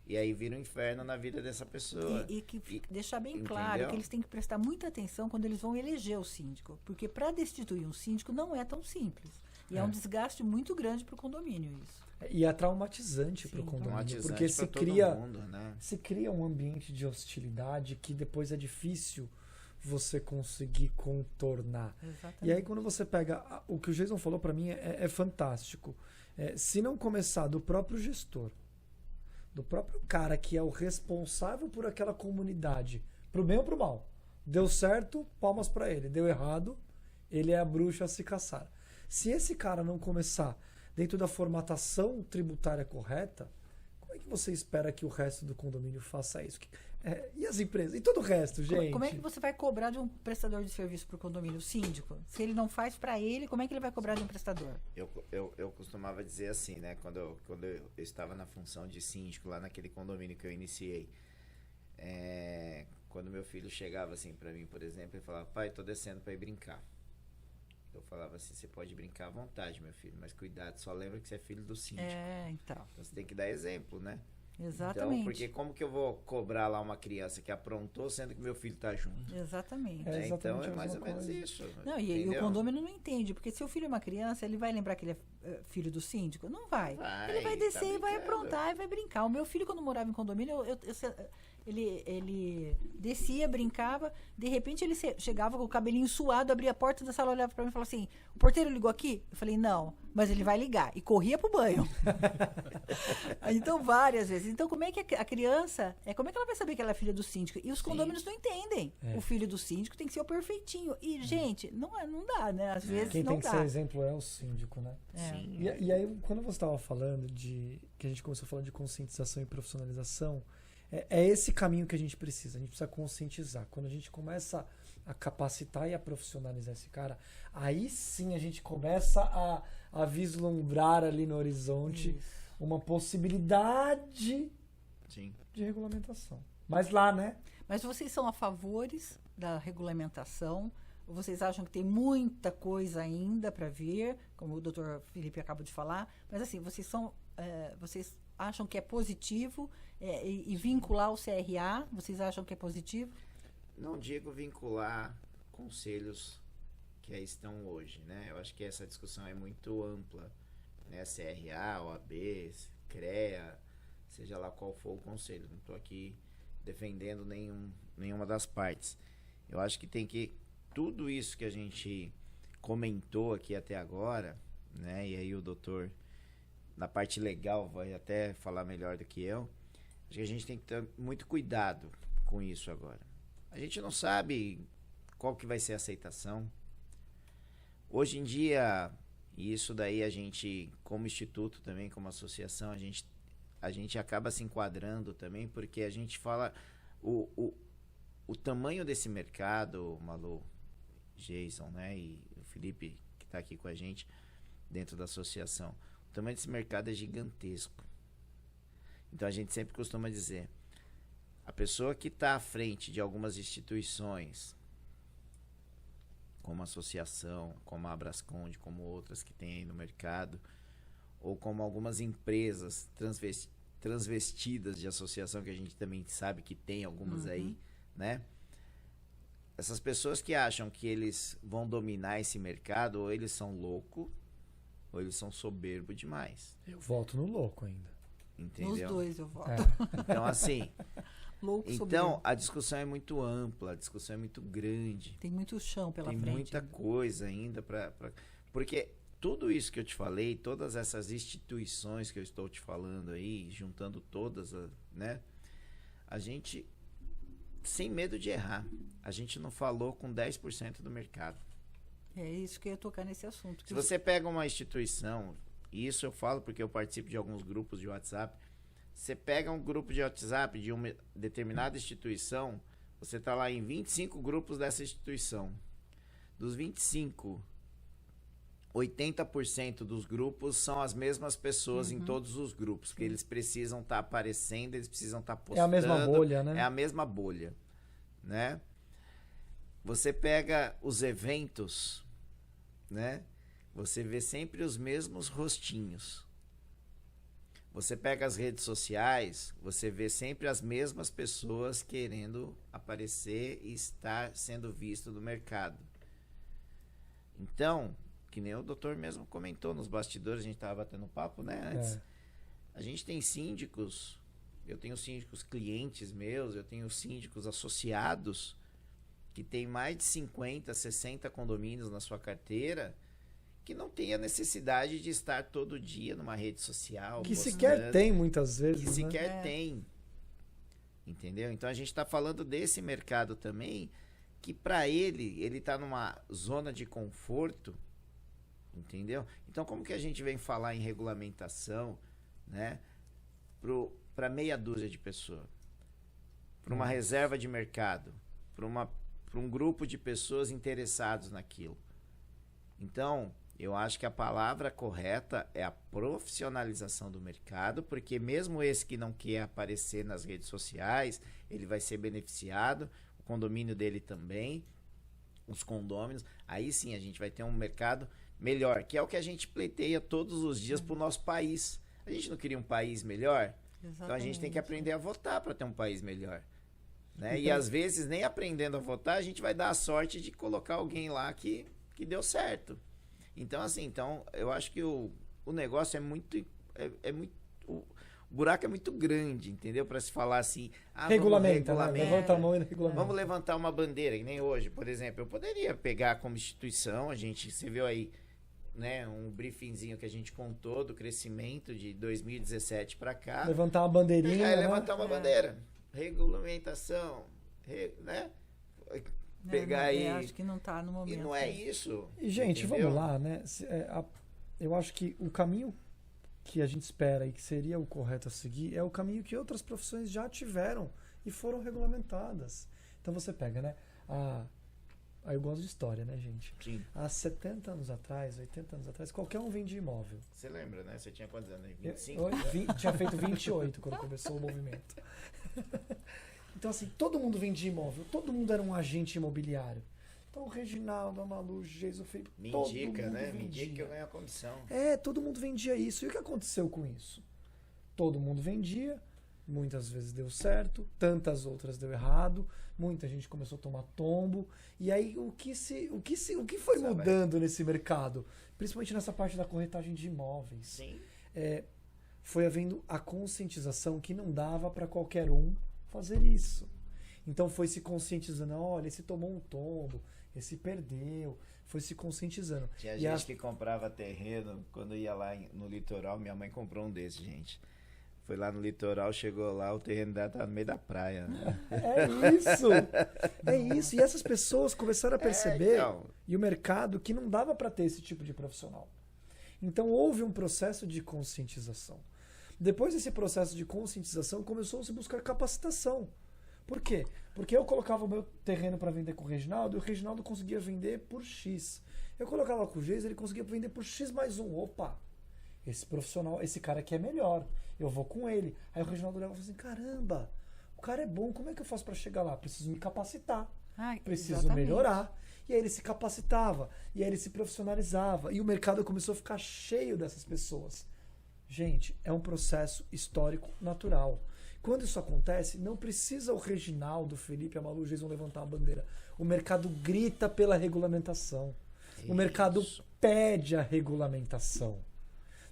E aí vira um inferno na vida dessa pessoa. E que deixar bem entendeu? claro que eles têm que prestar muita atenção quando eles vão eleger o síndico. Porque para destituir um síndico não é tão simples. E é um desgaste muito grande para o condomínio isso. E é traumatizante para o Sim, condomínio, Traumatizante porque pra todo mundo, né? se cria um ambiente de hostilidade que depois é difícil você conseguir contornar. Exatamente. E aí quando você pega o que o Jason falou para mim é fantástico. Se não começar do próprio gestor, do próprio cara que é o responsável por aquela comunidade, pro bem ou pro mal. Deu certo, palmas para ele. Deu errado, ele é a bruxa a se caçar. Se esse cara não começar dentro da formatação tributária correta, como é que você espera que o resto do condomínio faça isso? E as empresas? E todo o resto, gente? Como é que você vai cobrar de um prestador de serviço para o condomínio, o síndico? Se ele não faz para ele, como é que ele vai cobrar de um prestador? Eu costumava dizer assim, né? Quando eu estava na função de síndico lá naquele condomínio que eu iniciei, quando meu filho chegava assim para mim, por exemplo, ele falava, pai, tô descendo para ir brincar. Eu falava assim, você pode brincar à vontade, meu filho, mas cuidado, só lembra que você é filho do síndico. Então. Então você tem que dar exemplo, né? Exatamente. Então, porque como que eu vou cobrar lá uma criança que aprontou, sendo que meu filho tá junto? Exatamente. É Né? Então exatamente é a mais mesma ou menos coisa. isso. Não, e o entendeu? condomínio não entende, porque se o filho é uma criança, ele vai lembrar que ele é filho do síndico? Não vai. Ele vai descer tá e vai brincando. aprontar e vai brincar. O meu filho, quando morava em condomínio, ele descia, brincava, de repente ele chegava com o cabelinho suado, abria a porta da sala, olhava pra mim e falava assim, o porteiro ligou aqui? Eu falei, não, mas ele vai ligar. E corria pro banho. Então, várias vezes. Então, como é que a criança, como é que ela vai saber que ela é filha do síndico? E os condomínios não entendem. O filho do síndico tem que ser o perfeitinho. E, gente, não dá, né? Às vezes Quem não tem que dá. ser exemplo é o síndico, né? Sim. E aí, quando você estava falando que a gente começou a falar de conscientização e profissionalização, é esse caminho que a gente precisa. A gente precisa conscientizar. Quando a gente começa a capacitar e a profissionalizar esse cara, aí sim a gente começa a vislumbrar ali no horizonte Isso. uma possibilidade Sim. de regulamentação. Mas lá, né? Mas vocês são a favores da regulamentação? Ou vocês acham que tem muita coisa ainda para vir, como o doutor Felipe acabou de falar? Mas assim, vocês acham que é positivo e vincular o CRA? Vocês acham que é positivo? Não digo vincular conselhos que aí estão hoje, né? Eu acho que essa discussão é muito ampla, né? CRA, OAB, CREA, seja lá qual for o conselho. Não estou aqui defendendo nenhuma das partes. Eu acho que tem que tudo isso que a gente comentou aqui até agora, né? E aí o doutor, na parte legal, vai até falar melhor do que eu. Acho que a gente tem que ter muito cuidado com isso agora. A gente não sabe qual que vai ser a aceitação. Hoje em dia, e isso daí a gente, como instituto também, como associação, a gente acaba se enquadrando também, porque a gente fala o tamanho desse mercado, Malu, Jason, né, e o Felipe, que está aqui com a gente, dentro da associação. O tamanho desse mercado é gigantesco. Então a gente sempre costuma dizer, a pessoa que está à frente de algumas instituições, como a associação, como a Abrasconde, como outras que tem aí no mercado, ou como algumas empresas transvestidas de associação, que a gente também sabe que tem algumas aí, né? Essas pessoas que acham que eles vão dominar esse mercado, ou eles são loucos, ou eles são soberbos demais. Eu voto no louco ainda. Entendeu? Nos dois eu voto. Então, assim, Louco então soberbo. a discussão é muito ampla, a discussão é muito grande. Tem muito chão pela Tem frente. muita coisa ainda para. Porque tudo isso que eu te falei, todas essas instituições que eu estou te falando aí, juntando todas, né? A gente, sem medo de errar, a gente não falou com 10% do mercado. É isso que eu ia tocar nesse assunto. Se você pega uma instituição, e isso eu falo porque eu participo de alguns grupos de WhatsApp, você pega um grupo de WhatsApp de uma determinada instituição, você está lá em 25 grupos dessa instituição. Dos 25, 80% dos grupos são as mesmas pessoas em todos os grupos, porque eles precisam estar aparecendo, eles precisam estar postando. É a mesma bolha, né? É a mesma bolha, né? Você pega os eventos, né? Você vê sempre os mesmos rostinhos. Você pega as redes sociais, você vê sempre as mesmas pessoas querendo aparecer e estar sendo visto no mercado. Então, que nem o doutor mesmo comentou nos bastidores, a gente estava batendo papo, né, antes. A gente tem síndicos, eu tenho síndicos clientes meus, eu tenho síndicos associados, que tem mais de 50, 60 condomínios na sua carteira, que não tem a necessidade de estar todo dia numa rede social. Que postando, sequer tem muitas vezes, que né? sequer tem. Entendeu? Então a gente está falando desse mercado também, que para ele está numa zona de conforto, entendeu? Então como que a gente vem falar em regulamentação, né, para meia dúzia de pessoas, para uma reserva de mercado, para um grupo de pessoas interessados naquilo? Então eu acho que a palavra correta é a profissionalização do mercado, porque mesmo esse que não quer aparecer nas redes sociais, ele vai ser beneficiado, o condomínio dele também, os condôminos. Aí sim a gente vai ter um mercado melhor, que é o que a gente pleiteia todos os dias para o nosso país. A gente não queria um país melhor? Exatamente. Então a gente tem que aprender a votar para ter um país melhor. Né? E Então, às vezes, nem aprendendo a votar, a gente vai dar a sorte de colocar alguém lá que deu certo. Então, assim, eu acho que o negócio é muito. O buraco é muito grande, entendeu? Para se falar assim. Regulamenta, né? Levanta a mão e regulamenta. Vamos levantar uma bandeira, que nem hoje, por exemplo. Eu poderia pegar como instituição, você viu aí, né, um briefingzinho que a gente contou do crescimento de 2017 para cá. Levantar uma bandeirinha, né? Levantar uma bandeira. Regulamentação, né? Pegar aí. Acho que não está no momento. E não é isso. E, gente, entendeu? vamos lá, né? Eu acho que o caminho que a gente espera e que seria o correto a seguir é o caminho que outras profissões já tiveram e foram regulamentadas. Então você pega, né? Aí eu gosto de história, né, gente? Sim. Há 70 anos atrás, 80 anos atrás, qualquer um vendia imóvel. Você lembra, né? Você tinha quantos anos aí? 25? Tinha feito 28 quando começou o movimento. Então, assim, todo mundo vendia imóvel, todo mundo era um agente imobiliário. Então, o Reginaldo, a Malu, o Geis, o Felipe, Me todo indica, mundo né? Me vendia. indica que eu ganho a comissão. Todo mundo vendia isso. E o que aconteceu com isso? Todo mundo vendia, muitas vezes deu certo, tantas outras deu errado, muita gente começou a tomar tombo. E aí, o que foi mudando nesse mercado? Principalmente nessa parte da corretagem de imóveis. Sim. Foi havendo a conscientização que não dava para qualquer um fazer isso. Então foi se conscientizando, olha, esse tomou um tombo, esse perdeu, foi se conscientizando. Tinha gente que comprava terreno, quando ia lá no litoral, minha mãe comprou um desses, gente. Foi lá no litoral, chegou lá, o terreno dela tá no meio da praia. Né? É isso. E essas pessoas começaram a perceber, então. e o mercado, que não dava para ter esse tipo de profissional. Então houve um processo de conscientização. Depois desse processo de conscientização, começou a se buscar capacitação. Por quê? Porque eu colocava o meu terreno para vender com o Reginaldo e o Reginaldo conseguia vender por X. Eu colocava com o Geis, ele conseguia vender por X mais um. Opa, esse profissional, esse cara aqui é melhor. Eu vou com ele. Aí o Reginaldo olhava e falava assim, caramba, o cara é bom, como é que eu faço para chegar lá? Preciso me capacitar. Preciso exatamente. melhorar. E aí ele se capacitava, e aí ele se profissionalizava. E o mercado começou a ficar cheio dessas pessoas. Gente, é um processo histórico natural. Quando isso acontece, não precisa o Reginaldo, o Felipe, a Malu, o Jason levantar a bandeira. O mercado grita pela regulamentação. O mercado pede a regulamentação.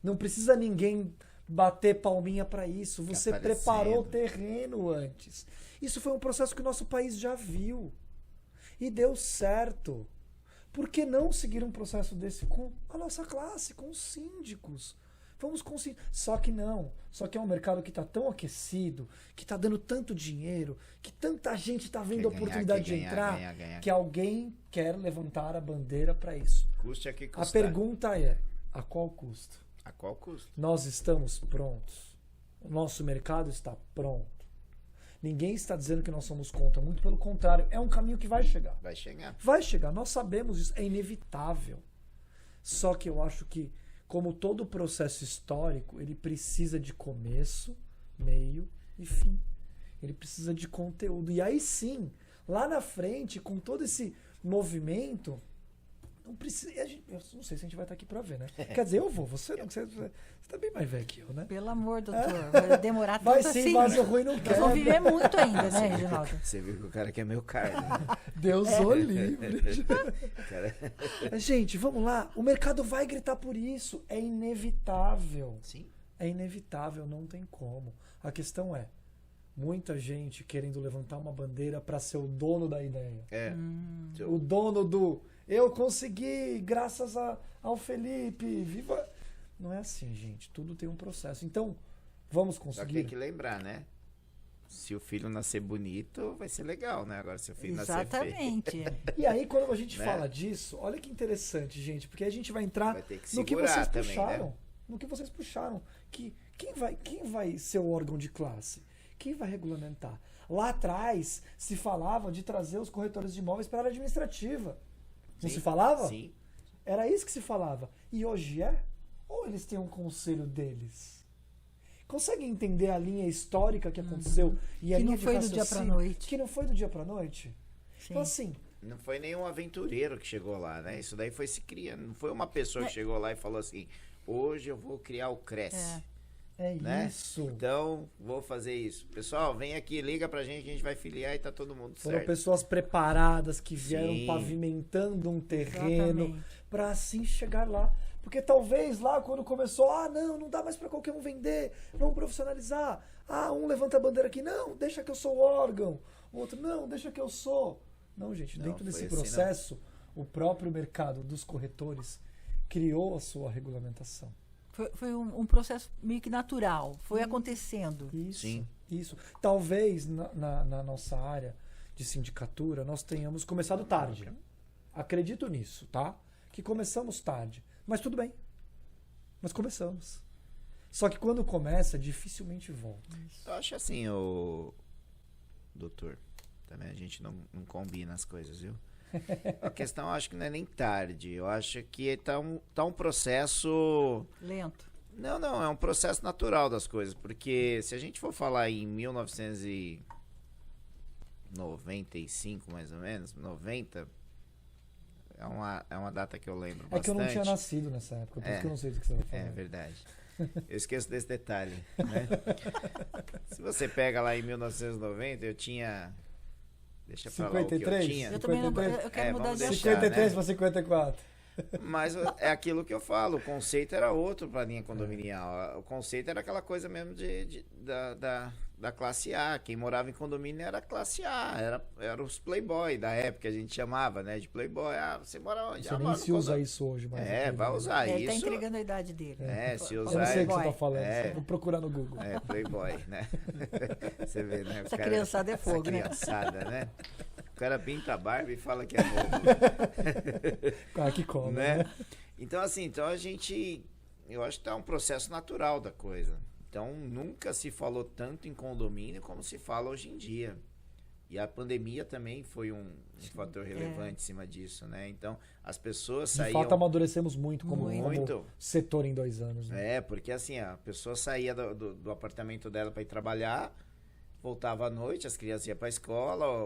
Não precisa ninguém bater palminha para isso. Você preparou o terreno antes. Isso foi um processo que o nosso país já viu. E deu certo. Por que não seguir um processo desse com a nossa classe, com os síndicos? Vamos conscientizar. Só que não. Só que é um mercado que está tão aquecido, que está dando tanto dinheiro, que tanta gente está vendo a oportunidade de entrar, que alguém quer levantar a bandeira para isso. Custe a que A custar. pergunta é, a qual custo? A qual custo? Nós estamos prontos. O nosso mercado está pronto. Ninguém está dizendo que nós somos contra. Muito pelo contrário. É um caminho que vai chegar. Vai chegar. Vai chegar. Nós sabemos isso. É inevitável. Só que eu acho que, como todo processo histórico, ele precisa de começo, meio e fim. Ele precisa de conteúdo. E aí sim, lá na frente, com todo esse movimento... Não precisa, eu não sei se a gente vai estar aqui para ver, né? Quer dizer, eu vou, você não. Você está bem mais velho que eu, né? Pelo amor, doutor. Vai demorar tanto Vai sim, assim. mas o ruim não Nós quer. vamos viver muito ainda, né, Reginaldo? Você viu que o cara quer meu carne. Né? Deus o livre. Cara... Gente, vamos lá. O mercado vai gritar por isso. É inevitável. Sim. É inevitável, não tem como. A questão é, muita gente querendo levantar uma bandeira para ser o dono da ideia. É. O dono do... Eu consegui, graças ao Felipe. Viva... Não é assim, gente. Tudo tem um processo. Então, vamos Só que conseguir. tem que lembrar, né? Se o filho nascer bonito, vai ser legal, né? Agora, se o filho nascer feio... Exatamente. E aí, quando a gente Né? fala disso, olha que interessante, gente. Porque a gente vai entrar Vai ter que no que segurar vocês também, puxaram. né? No que vocês puxaram. Quem vai ser o órgão de classe? Quem vai regulamentar? Lá atrás, se falava de trazer os corretores de imóveis para a área administrativa. Não Sim, se falava? Sim. Era isso que se falava. E hoje é? Ou eles têm um conselho deles? Conseguem entender a linha histórica que aconteceu e a Que linha não de foi do dia pra raciocínio? noite. Que não foi do dia para noite? Sim. Então, assim, Não foi nenhum aventureiro que chegou lá, né? Isso daí foi se criando. Não foi uma pessoa que chegou lá e falou assim, hoje eu vou criar o Cresce. é Né? isso. Então, vou fazer isso. Pessoal, vem aqui, liga pra gente que a gente vai filiar e tá todo mundo Foram certo. pessoas preparadas que vieram Sim. pavimentando um terreno Exatamente. para assim chegar lá. Porque talvez lá quando começou, não dá mais para qualquer um vender, vamos profissionalizar. Um levanta a bandeira aqui, não, deixa que eu sou o órgão. O outro, não, deixa que eu sou. Não, gente, Não, dentro foi desse assim, processo, o próprio mercado dos corretores criou a sua regulamentação. Foi um processo meio que natural. Foi acontecendo. Isso, Sim. isso. Talvez na nossa área de sindicatura nós tenhamos começado tarde. Acredito nisso, tá? Que começamos tarde. Mas tudo bem. Nós começamos. Só que quando começa, dificilmente volta. Eu acho assim, o doutor, também a gente não combina as coisas, viu? A questão eu acho que não é nem tarde. Eu acho que tá um processo... Lento. Não, é um processo natural das coisas. Porque se a gente for falar em 1995, mais ou menos, 90... É uma data que eu lembro bastante. É que eu não tinha nascido nessa época, por isso que eu não sei do que você vai falar. É verdade. Eu esqueço desse detalhe, né? Se você pega lá em 1990, eu tinha... Deixa pra lá o que eu 53? tinha. Eu também não, 53? eu quero mudar vamos de deixar, assunto. 53 né? para 54. Mas é aquilo que eu falo, o conceito era outro pra linha condominial. O conceito era aquela coisa mesmo da classe A. Quem morava em condomínio era classe A, era os playboy da época, a gente chamava, né, de playboy. Você mora onde? Você nem moro se no usa condomínio. isso hoje, mas... Vai usar Ele tá isso. entregando a idade dele. Se Eu usar... não sei o que você Playboy. tá falando, É. vou procurar no Google. Playboy, né? Você vê, né? Essa criançada é fogo, essa né? criançada, né? O cara pinta a barba e fala que é novo. Que cobra, Né? né? Então, assim, eu acho que tá um processo natural da coisa. Então, nunca se falou tanto em condomínio como se fala hoje em dia. E a pandemia também foi um fator relevante em cima disso, né? Então, as pessoas De saíam... fato, amadurecemos muito como Muito. setor em 2 anos. Né? Porque assim, a pessoa saía do apartamento dela para ir trabalhar, voltava à noite, as crianças iam para a escola,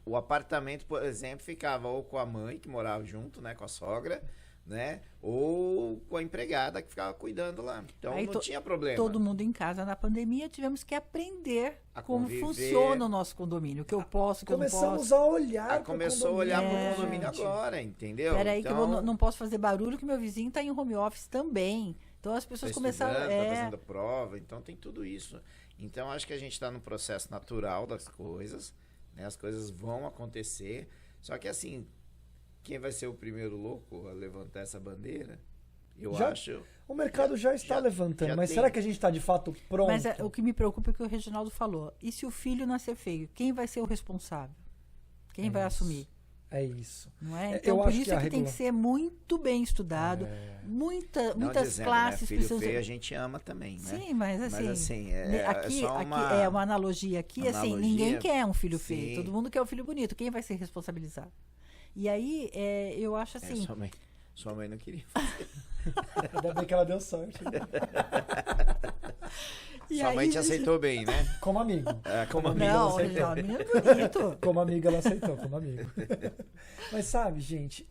o apartamento, por exemplo, ficava ou com a mãe, que morava junto, né, com a sogra, né, ou com a empregada que ficava cuidando lá. Então Aí não tinha problema. Todo mundo em casa na pandemia, tivemos que aprender A como conviver. funciona o nosso condomínio. O que eu posso, o que eu não Começamos posso. a olhar pro Começou a olhar para o condomínio gente. agora, entendeu? Peraí, que eu não posso fazer barulho, que meu vizinho está em home office também. Então as pessoas tá começaram... estudando, tá fazendo prova, então tem tudo isso. Então acho que a gente está no processo natural das coisas, né? As coisas vão acontecer, só que assim, quem vai ser o primeiro louco a levantar essa bandeira Eu Já- acho. O mercado já está levantando, mas será que a gente está de fato pronto? Mas o que me preocupa é o que o Reginaldo falou. E se o filho nascer feio, quem vai ser o responsável? Quem vai assumir? É isso. Não é? É, Então, eu por acho isso que a é que tem que ser muito bem estudado. Não Muitas dizendo, classes né? Filho precisam feio ser... a gente ama também, né? Sim, mas assim, aqui, só aqui é uma analogia aqui, assim, analogia. ninguém quer um filho Sim. feio, todo mundo quer um filho bonito, quem vai se responsabilizar? E aí, eu acho assim, Sua mãe não queria. Ainda bem que ela deu sorte. e Sua mãe aí, te aceitou bem, né? Como amigo. Como amiga, não, ela aceitou. Reginaldo, menino bonito. Como amiga, ela aceitou, como amigo. Mas sabe, gente,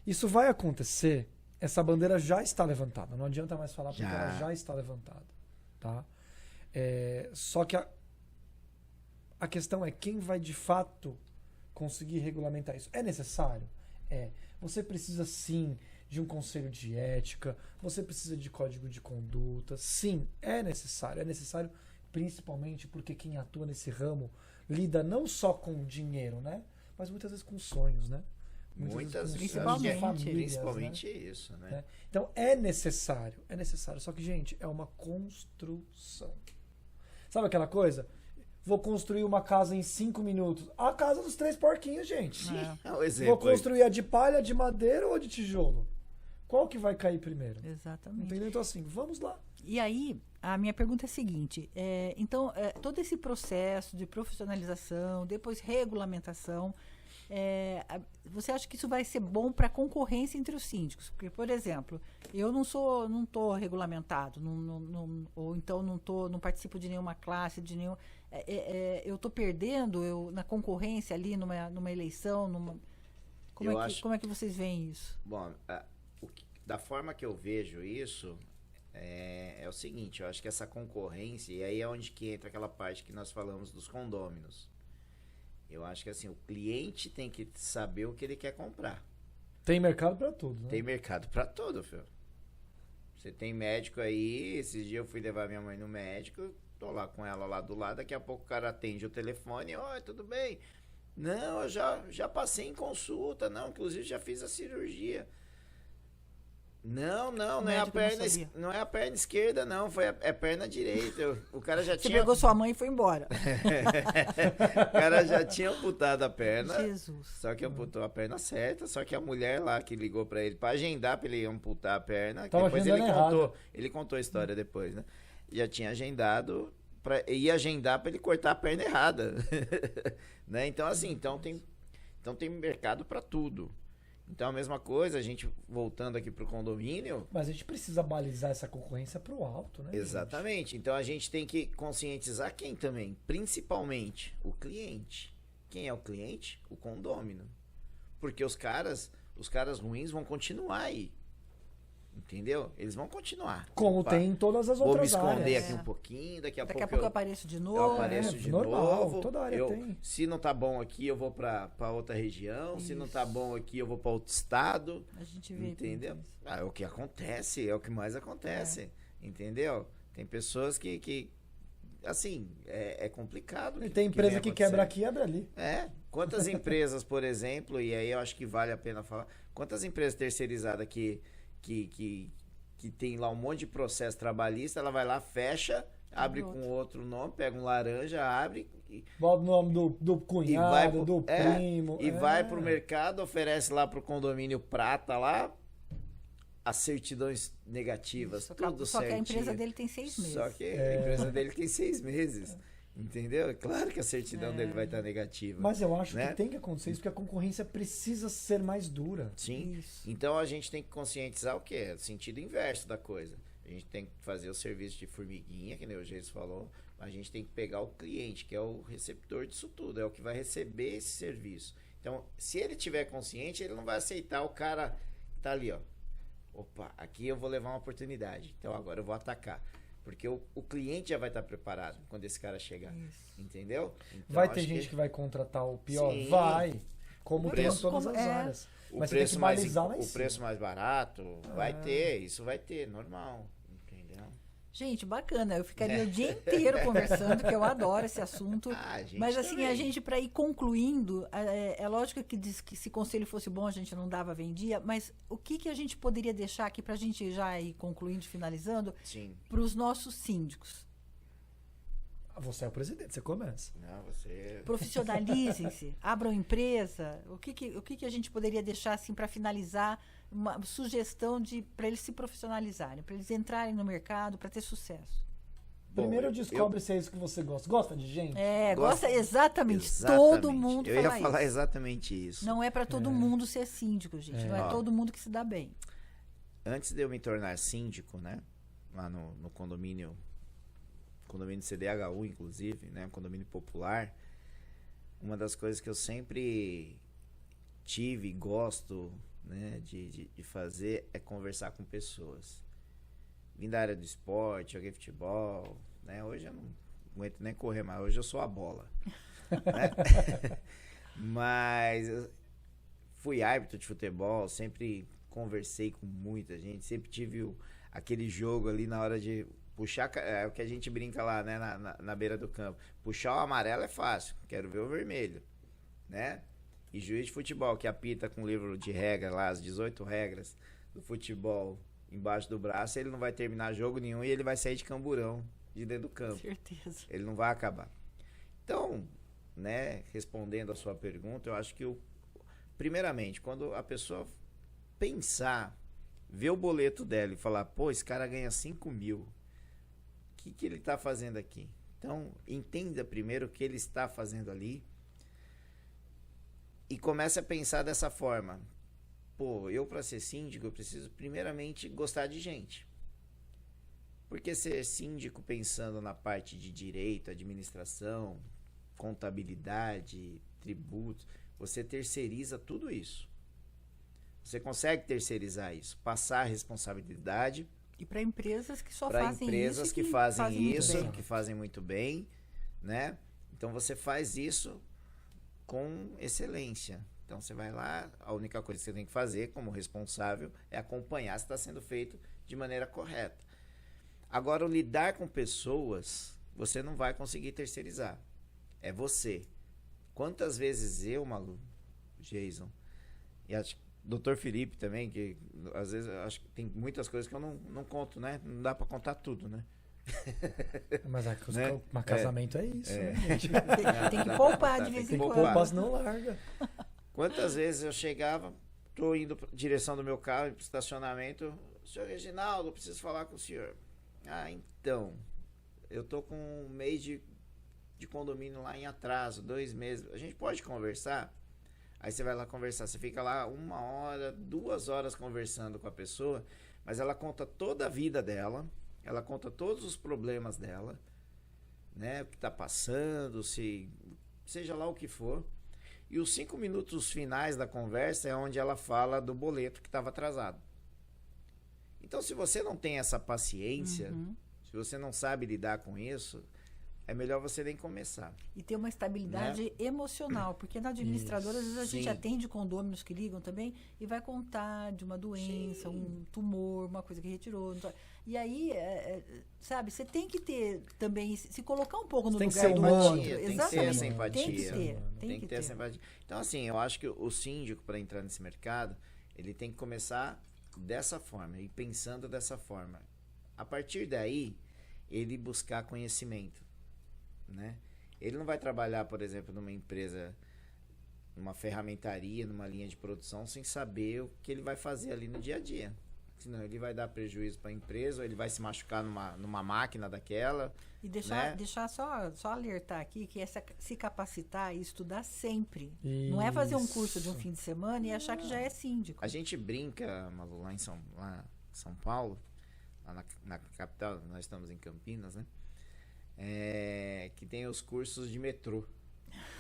isso vai acontecer. Essa bandeira já está levantada. Não adianta mais falar porque ela já está levantada. Tá? Só que a questão é quem vai de fato conseguir regulamentar isso. É necessário? Você precisa sim de um conselho de ética, você precisa de código de conduta. Sim, é necessário. É necessário principalmente porque quem atua nesse ramo lida não só com dinheiro, né? Mas muitas vezes com sonhos, né? Muitas vezes com Principalmente. sonhos de famílias, Principalmente né? isso, né? Então é necessário. Só que, gente, é uma construção. Sabe aquela coisa? Vou construir uma casa em 5 minutos. A casa dos 3 porquinhos, gente. É um exemplo. Vou construir a de palha, de madeira ou de tijolo? Qual que vai cair primeiro? Exatamente. Entendeu? Então, assim, vamos lá. E aí, a minha pergunta é a seguinte, então, todo esse processo de profissionalização, depois regulamentação, você acha que isso vai ser bom para a concorrência entre os síndicos? Porque, por exemplo, eu não estou regulamentado, ou então não participo de nenhuma classe, eu estou perdendo na concorrência ali, numa eleição, como é que vocês veem isso? Bom, da forma que eu vejo isso, é o seguinte, eu acho que essa concorrência, e aí é onde que entra aquela parte que nós falamos dos condôminos. Eu acho que assim, o cliente tem que saber o que ele quer comprar. Tem mercado para tudo, né? Tem mercado pra tudo, filho. Você tem médico aí, esses dias eu fui levar minha mãe no médico, tô lá com ela lá do lado, daqui a pouco o cara atende o telefone, oi, tudo bem? Não, eu já passei em consulta, não, inclusive já fiz a cirurgia. Não é a perna, não é a perna esquerda, não, é a perna direita. O cara já Você tinha... pegou sua mãe e foi embora. O cara já tinha amputado a perna. Jesus. Só que amputou a perna certa, só que a mulher lá que ligou pra ele pra agendar pra ele amputar a perna, que Tava depois agendando ele contou a história depois, né? Já tinha agendado ia agendar pra ele cortar a perna errada. Né? Então assim, então tem mercado pra tudo. Então a mesma coisa, a gente voltando aqui pro condomínio. Mas a gente precisa balizar essa concorrência pro alto, né? Exatamente. Então a gente tem que conscientizar quem também? Principalmente o cliente. Quem é o cliente? O condômino. Porque os caras ruins vão continuar aí. Entendeu? Eles vão continuar. Como tem em todas as Vou me outras áreas. esconder aqui um pouquinho, daqui a pouco eu apareço de novo. eu apareço de normal, novo. toda área tem. Se não tá bom aqui, eu vou pra outra região. Se não tá bom aqui, eu vou pra outro estado. A gente vê. Entendeu? muito isso. É o que acontece, é o que mais acontece. Entendeu? Tem pessoas que assim, é complicado. E tem empresa que quebra aqui e abre ali. Quantas empresas, por exemplo, e aí eu acho que vale a pena falar, quantas empresas terceirizadas que tem lá um monte de processo trabalhista, ela vai lá, fecha, abre com outro nome, pega um laranja, abre... Bota o nome do cunhado, do primo. E vai pro mercado, oferece lá pro condomínio prata lá, as certidões negativas, tudo certinho. Só que a empresa dele tem 6 meses. Só que a empresa dele tem 6 meses. Entendeu? É claro que a certidão dele vai estar negativa. Mas eu acho né? que tem que acontecer isso, porque a concorrência precisa ser mais dura. Sim. Isso. Então a gente tem que conscientizar o quê? O sentido inverso da coisa. A gente tem que fazer o serviço de formiguinha, que nem o Geis falou. A gente tem que pegar o cliente, que é o receptor disso tudo, é o que vai receber esse serviço. Então, se ele tiver consciente, ele não vai aceitar o cara que tá ali, ó. Opa, aqui eu vou levar uma oportunidade. Então agora eu vou atacar. Porque o cliente já vai estar preparado quando esse cara chegar. Isso. Entendeu? Então, Vai ter gente que vai contratar o pior? Sim. Vai. Como tem em preço- todas as áreas. Mas você tem que mais, balizar lá em o cima. preço mais barato vai ter, isso vai ter, normal. Entendeu? Gente, bacana. Eu ficaria o dia inteiro conversando, que eu adoro esse assunto. Ah, gente Mas assim, a também. gente, para ir concluindo, é lógico que diz que se conselho fosse bom, a gente não dava, vendia, mas o que a gente poderia deixar aqui para a gente já ir concluindo, finalizando, Sim. para os nossos síndicos? Você é o presidente, você começa. Não, você... Profissionalizem-se, abram empresa. O que a gente poderia deixar assim para finalizar, uma sugestão para eles se profissionalizarem, para eles entrarem no mercado, para ter sucesso? Bom, Primeiro descobre se é isso que você gosta. Gosta de gente? Gosta Gosto- exatamente. Todo mundo Eu ia fala falar isso. exatamente isso. Não é para todo mundo ser síndico, gente. Não é Ó. todo mundo que se dá bem. Antes de eu me tornar síndico, né? Lá no condomínio CDHU, inclusive, né? Condomínio popular. Uma das coisas que eu sempre tive e gosto, né, de fazer é conversar com pessoas. Vim da área do esporte, joguei futebol, né? Hoje eu não aguento nem correr mais, hoje eu sou a bola. Né? Mas eu fui árbitro de futebol, sempre conversei com muita gente, sempre tive aquele jogo ali na hora de puxar, é o que a gente brinca lá, né, na beira do campo. Puxar o amarelo é fácil, quero ver o vermelho, né? E juiz de futebol que apita com o livro de regras lá, as 18 regras do futebol embaixo do braço, ele não vai terminar jogo nenhum e ele vai sair de camburão de dentro do campo. Certeza. Ele não vai acabar. Então, né, respondendo a sua pergunta, eu acho que primeiramente, quando a pessoa pensar, ver o boleto dela e falar, pô, esse cara ganha 5 mil, o que ele está fazendo aqui? Então, entenda primeiro o que ele está fazendo ali e comece a pensar dessa forma. Pô, eu para ser síndico, eu preciso primeiramente gostar de gente. Porque ser síndico pensando na parte de direito, administração, contabilidade, tributos, você terceiriza tudo isso. Você consegue terceirizar isso, passar a responsabilidade E para empresas que só para fazem empresas isso. que e fazem muito isso, bem. que fazem muito bem, né? Então você faz isso com excelência. Então você vai lá, a única coisa que você tem que fazer como responsável é acompanhar se está sendo feito de maneira correta. Agora, o lidar com pessoas, você não vai conseguir terceirizar. É você. Quantas vezes eu, Malu, Jason, e acho que o Dr. Felipe também, que às vezes eu acho que tem muitas coisas que eu não conto, né? Não dá para contar tudo, né? Mas Né? casamento é isso, É. né, gente? Tem que poupar de vez Tem em que quando. poupar. Poupas não larga. Quantas vezes eu chegava, tô indo em direção do meu carro, pro estacionamento, senhor Reginaldo, eu preciso falar com o senhor. Ah, então, eu tô com um mês de condomínio lá em atraso, 2 meses, a gente pode conversar? Aí você vai lá conversar, você fica lá 1 hora, 2 horas conversando com a pessoa, mas ela conta toda a vida dela, ela conta todos os problemas dela, né, o que tá passando, seja lá o que for. E os 5 minutos finais da conversa é onde ela fala do boleto que estava atrasado. Então, se você não tem essa paciência, se você não sabe lidar com isso, é melhor você nem começar. E ter uma estabilidade emocional, porque na administradora, às vezes a gente Sim. atende condôminos que ligam também e vai contar de uma doença, um tumor, uma coisa que retirou. E aí, sabe, você tem que ter também, se colocar um pouco no Tem que lugar ser do humano. outro. Tem que ter Exatamente. essa empatia. Tem que ter. Tem que ter essa empatia. Então, assim, eu acho que o síndico, para entrar nesse mercado, ele tem que começar dessa forma, e pensando dessa forma. A partir daí, ele buscar conhecimento, né? Ele não vai trabalhar, por exemplo, numa empresa, numa ferramentaria, numa linha de produção, sem saber o que ele vai fazer ali no dia a dia. Senão ele vai dar prejuízo para a empresa, ou ele vai se machucar numa máquina daquela. E deixar, né? deixar só alertar aqui que se capacitar e estudar sempre. Não é fazer um curso de um fim de semana e achar que já é síndico. A gente brinca, Malu, lá em São Paulo, lá na capital, nós estamos em Campinas, né? Que tem os cursos de metrô.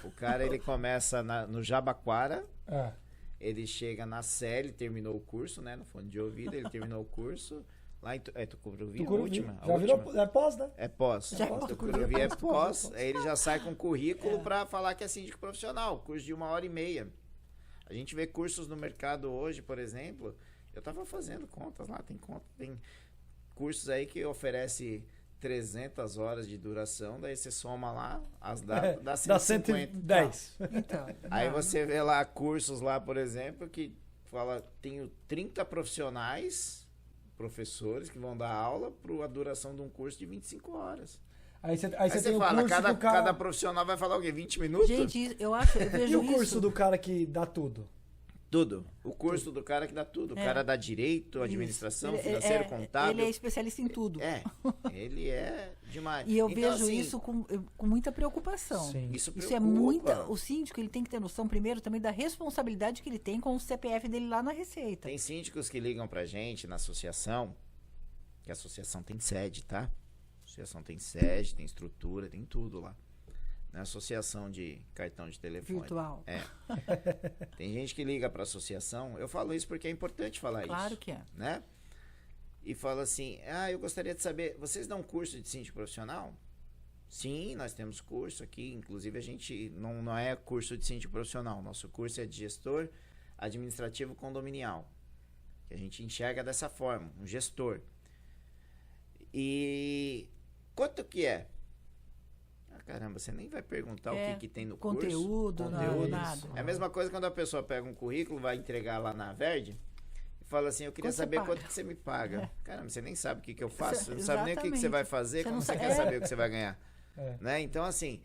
O cara, ele começa no Jabaquara, É. ele chega na Sé, ele terminou o curso, né? No fone de ouvido, ele terminou o curso. Lá em Tucuruvi, a Tucuruvi. última. Já virou, é pós, né? É pós. Já é pós. Tucuruvi é pós. Pós. Aí ele já sai com currículo pra falar que é síndico profissional. Curso de 1h30. A gente vê cursos no mercado hoje, por exemplo. Eu tava fazendo contas lá, tem cursos aí que oferece 300 horas de duração, daí você soma lá as datas, dá Dá 150. 110. Então, Aí não. você vê lá cursos lá, por exemplo, que fala, tenho 30 profissionais, professores que vão dar aula para a duração de um curso de 25 horas. Aí você Aí tem você o fala, curso cada, do cara... cada profissional vai falar o quê? 20 minutos? Gente, eu E vejo o curso isso. do cara que dá tudo? Tudo. O curso do cara que dá tudo. O É. cara dá direito, administração, Isso. financeiro, contábil. Ele é especialista em tudo. É, ele é demais. E eu Então, vejo assim, isso com muita preocupação. Sim. Isso Isso é preocupa. muita. O síndico ele tem que ter noção, primeiro, também da responsabilidade que ele tem com o CPF dele lá na Receita. Tem síndicos que ligam pra gente na associação, que a associação tem sede, tá? A associação tem sede, tem estrutura, tem tudo lá. Na associação de cartão de telefone. Virtual. É. Tem gente que liga pra associação, eu falo isso porque é importante falar Claro isso. que é. Né? E fala assim, eu gostaria de saber, vocês dão curso de síndico profissional? Sim, nós temos curso aqui, inclusive a gente não é curso de síndico profissional, nosso curso é de gestor administrativo condominial, que a gente enxerga dessa forma, um gestor. E quanto que é? Caramba, você nem vai perguntar o que tem no Conteúdo, curso. não, nada. É a mesma coisa quando a pessoa pega um currículo, vai entregar lá na Verde e fala assim, eu queria Quanto você saber paga? quanto que você me paga. Caramba, você nem sabe o que eu faço, você não sabe nem o que Exatamente. você vai fazer, Você como não você sabe- quer saber o que você vai ganhar. É. Né? Então, assim,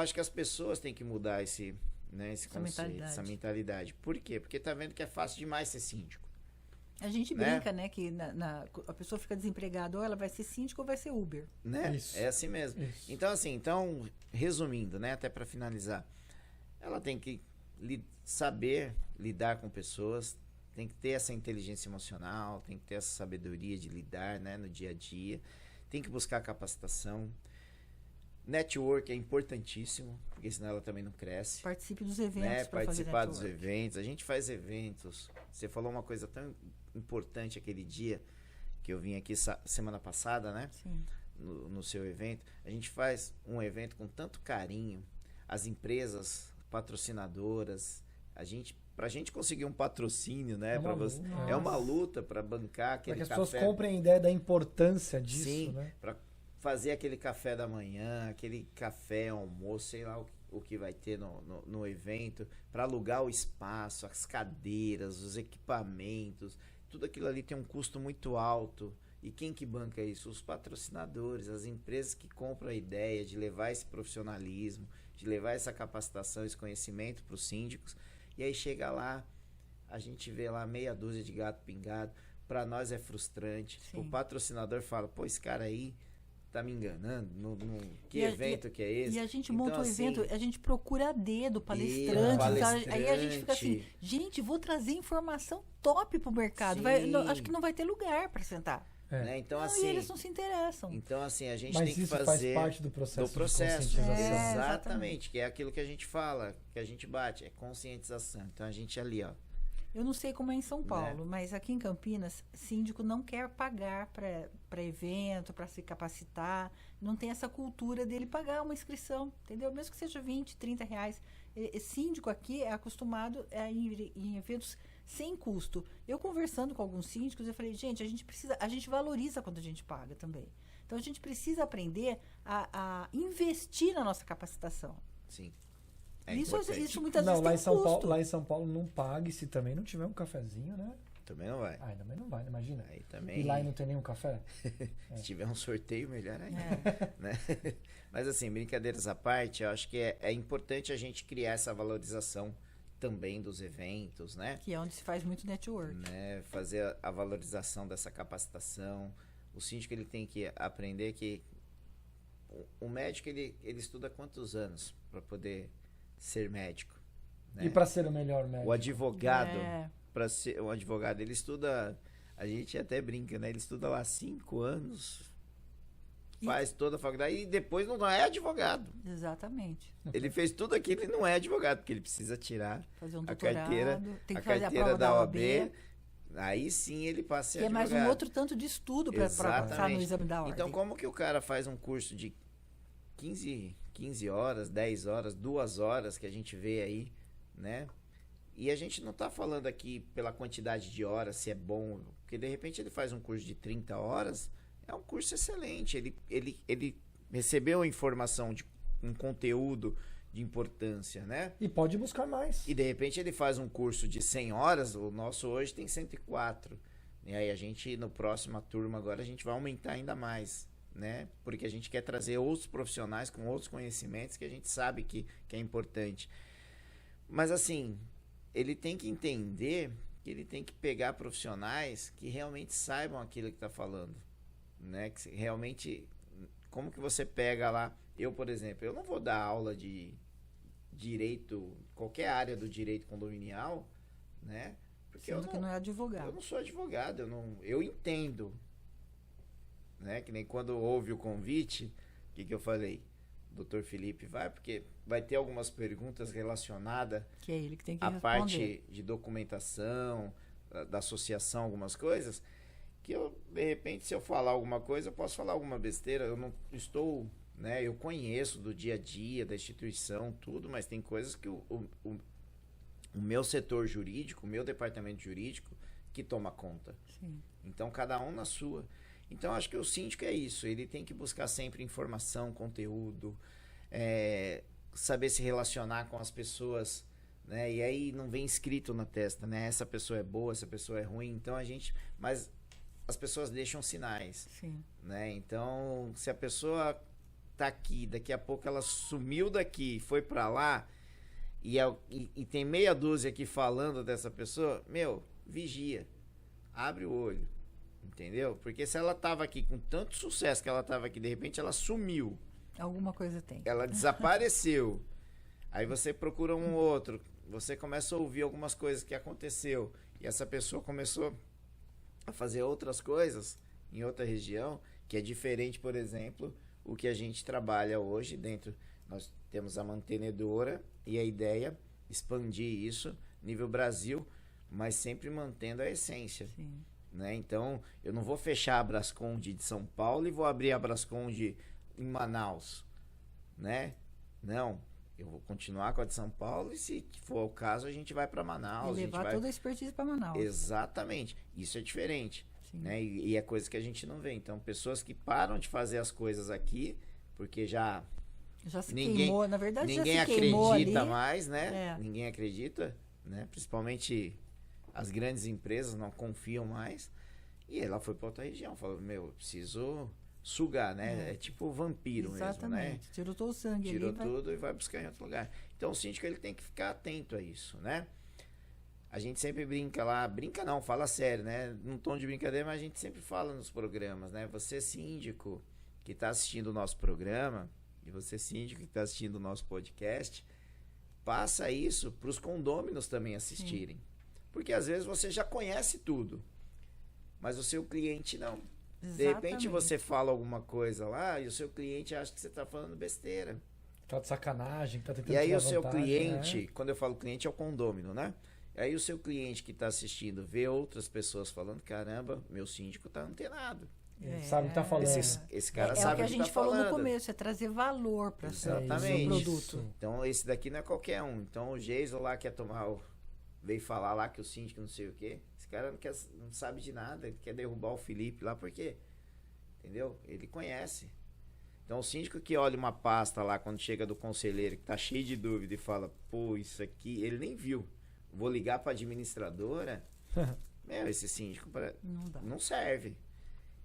acho que as pessoas têm que mudar esse conceito, mentalidade. essa mentalidade. Por quê? Porque tá vendo que é fácil demais ser síndico. A gente Né? brinca, né, que a pessoa fica desempregada, ou ela vai ser síndico ou vai ser Uber. Né? Isso. É assim mesmo. Isso. Então, assim, resumindo, né, até para finalizar, ela tem que saber lidar com pessoas, tem que ter essa inteligência emocional, tem que ter essa sabedoria de lidar, né, no dia a dia, tem que buscar capacitação. Network é importantíssimo, porque senão ela também não cresce. Participe dos eventos Né, para fazer participar dos network. eventos. A gente faz eventos. Você falou uma coisa tão importante aquele dia que eu vim aqui semana passada, né? Sim. No seu evento. A gente faz um evento com tanto carinho. As empresas patrocinadoras, pra gente conseguir um patrocínio, né? É uma luta para bancar Para aquele que as café. pessoas comprem a ideia da importância disso, Sim, né? para fazer aquele café da manhã, aquele café, almoço, sei lá o que vai ter no evento, para alugar o espaço, as cadeiras, os equipamentos, tudo aquilo ali tem um custo muito alto. E quem que banca isso? Os patrocinadores, as empresas que compram a ideia de levar esse profissionalismo, de levar essa capacitação, esse conhecimento para os síndicos. E aí chega lá, a gente vê lá meia dúzia de gato pingado. Para nós é frustrante. Sim. O patrocinador fala, pô, esse cara aí tá me enganando, que E a- evento que é esse? E a gente Então, monta o assim, evento, a gente procura a dedo, palestrante. palestrante. Aí a gente fica assim, gente, vou trazer informação top pro mercado. Sim. Acho que não vai ter lugar para sentar. né? Então, Não, assim, e eles não se interessam. então, assim, a gente Mas tem que isso fazer faz parte do processo, do processo. de conscientização. É, Exatamente, que é aquilo que a gente fala, que a gente bate, é conscientização. Então a gente ali, ó. Eu não sei como é em São Né? Paulo, mas aqui em Campinas, síndico não quer pagar para evento, para se capacitar. Não tem essa cultura dele pagar uma inscrição, entendeu? Mesmo que seja 20, 30 reais. Síndico aqui é acostumado a ir em eventos sem custo. Eu conversando com alguns síndicos, eu falei, gente, a gente valoriza quando a gente paga também. Então a gente precisa aprender a investir na nossa capacitação. Sim. Isso muitas Não, vezes lá tem em, São custo. Paulo, lá em São Paulo não pague se também não tiver um cafezinho, né? Também não vai. Ah, também não vai, imagina. Aí E também, lá e não tem nenhum café? se tiver um sorteio, melhor ainda. É. Né? Mas assim, brincadeiras à parte, eu acho que é importante a gente criar essa valorização também dos eventos, né? Que é onde se faz muito network. Né? Fazer a valorização dessa capacitação. O síndico ele tem que aprender que o médico ele estuda quantos anos para poder ser médico? Né? E para ser o melhor médico? O advogado, É. para ser um advogado, ele estuda, a gente até brinca, né? Ele estuda lá 5 anos, faz toda a faculdade e depois não é advogado. Exatamente. Ele fez tudo aquilo e não é advogado, porque ele precisa tirar Fazer um a doutorado, carteira, tem que a fazer a carteira prova da da OAB. OAB, Aí sim ele passa a ser que é mais um advogado. outro tanto de estudo para passar no Exatamente. exame da ordem. Então, como que o cara faz um curso de 15 horas, 10 horas, 2 horas que a gente vê aí, né? E a gente não está falando aqui pela quantidade de horas, se é bom, porque de repente ele faz um curso de 30 horas, é um curso excelente, ele recebeu a informação de um conteúdo de importância, né? E pode buscar mais. E de repente ele faz um curso de 100 horas, o nosso hoje tem 104. E aí a gente, no próxima turma agora, a gente vai aumentar ainda mais, né? Porque a gente quer trazer outros profissionais com outros conhecimentos que a gente sabe que é importante. Mas assim, ele tem que entender que ele tem que pegar profissionais que realmente saibam aquilo que está falando, né? Que realmente, como que você pega lá... Eu, por exemplo, eu não vou dar aula de direito, qualquer área do direito condominial, né? Porque Sendo que não é advogado. eu não sou advogado, eu entendo, né? Que nem quando houve o convite, o que eu falei? Doutor Felipe vai, porque vai ter algumas perguntas relacionadas Que é ele que tem que à responder. parte de documentação, da associação, algumas coisas, que eu, de repente, se eu falar alguma coisa, eu posso falar alguma besteira, eu não estou, né? Eu conheço do dia a dia, da instituição, tudo, mas tem coisas que o meu setor jurídico, o meu departamento jurídico, que toma conta. Sim. Então, cada um na sua. Então, acho que o síndico é isso. Ele tem que buscar sempre informação, conteúdo, saber se relacionar com as pessoas, né? E aí não vem escrito na testa, né? Essa pessoa é boa, essa pessoa é ruim. Então, mas as pessoas deixam sinais, Sim. né? Então, se a pessoa tá aqui, daqui a pouco ela sumiu daqui, foi para lá, e tem meia dúzia aqui falando dessa pessoa, vigia, abre o olho, entendeu? Porque se ela tava aqui com tanto sucesso que ela tava aqui, de repente ela sumiu, Alguma coisa tem. ela desapareceu, aí você procura um outro, você começa a ouvir algumas coisas que aconteceu, e essa pessoa começou a fazer outras coisas em outra região, que é diferente, por exemplo, o que a gente trabalha hoje dentro. Nós temos a mantenedora e a ideia expandir isso nível Brasil, mas sempre mantendo a essência, Sim. né? Então, eu não vou fechar a Brasconde de São Paulo e vou abrir a Brasconde em Manaus, né? Não, eu vou continuar com a de São Paulo e, se for o caso, a gente vai para Manaus. E a gente levar vai... toda a expertise para Manaus. Exatamente. Isso é diferente, Sim. né? E é coisa que a gente não vê. Então, pessoas que param de fazer as coisas aqui, porque já se ninguém- queimou, na verdade ninguém já se queimou acredita ali. mais, né? É. Ninguém acredita, né? Principalmente as grandes empresas não confiam mais. E ela foi para outra região, falou: eu preciso sugar, né? É tipo vampiro mesmo, né? Exatamente. Tirou todo o sangue Tirou ali. tudo e vai buscar em outro lugar. Então, o síndico, ele tem que ficar atento a isso, né? A gente sempre brinca lá, brinca não, fala sério, né? Num tom de brincadeira, mas a gente sempre fala nos programas, né? Você, síndico, que está assistindo o nosso programa, e você, síndico, que está assistindo o nosso podcast, passa isso para os condôminos também assistirem. Porque às vezes você já conhece tudo, mas o seu cliente não. De repente Exatamente. você fala alguma coisa lá e o seu cliente acha que você está falando besteira. Tá de sacanagem, tá tentando E aí tirar o seu vantagem, cliente, né? quando eu falo cliente, é o condômino, né? E aí o seu cliente que está assistindo vê outras pessoas falando: caramba, meu síndico tá antenado. Ele sabe o que tá falando. Esse cara É sabe o que a gente tá falou falando. no começo, é trazer valor para o seu Exatamente. produto. Então esse daqui não é qualquer um. Então o Geiso lá quer veio falar lá que o síndico não sei o quê. Esse cara não sabe de nada, ele quer derrubar o Felipe lá, por quê? Entendeu? Ele conhece. Então o síndico que olha uma pasta lá quando chega do conselheiro, que tá cheio de dúvida, e fala: pô, isso aqui, ele nem viu. Vou ligar pra administradora. Esse síndico Não dá. não serve.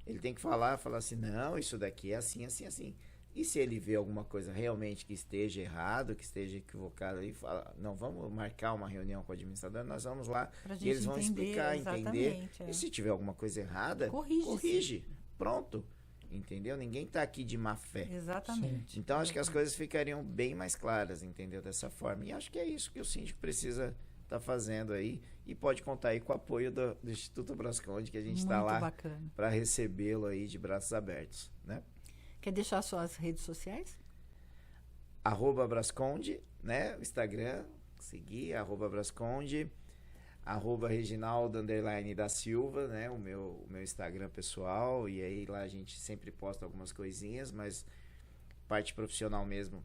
Ele tem que falar assim: não, isso daqui é assim, assim, assim. E se ele vê alguma coisa realmente que esteja errado, que esteja equivocado, ele fala: não, vamos marcar uma reunião com a administradora, nós vamos lá Pra e gente eles vão entender, explicar, entender. exatamente, é. E se tiver alguma coisa errada, Corrige. Pronto. Entendeu? Ninguém tá aqui de má fé. Exatamente. Então acho que as coisas ficariam bem mais claras, entendeu? Dessa forma. E acho que é isso que o síndico precisa estar fazendo aí. E pode contar aí com o apoio do Instituto Brasconde, que a gente está Muito lá bacana. para recebê-lo aí de braços abertos, né? Quer deixar suas redes sociais? @Brasconde, né? O Instagram, seguir, @Brasconde, @Reginaldo _ da Silva, né? O meu Instagram pessoal. E aí lá a gente sempre posta algumas coisinhas, mas parte profissional mesmo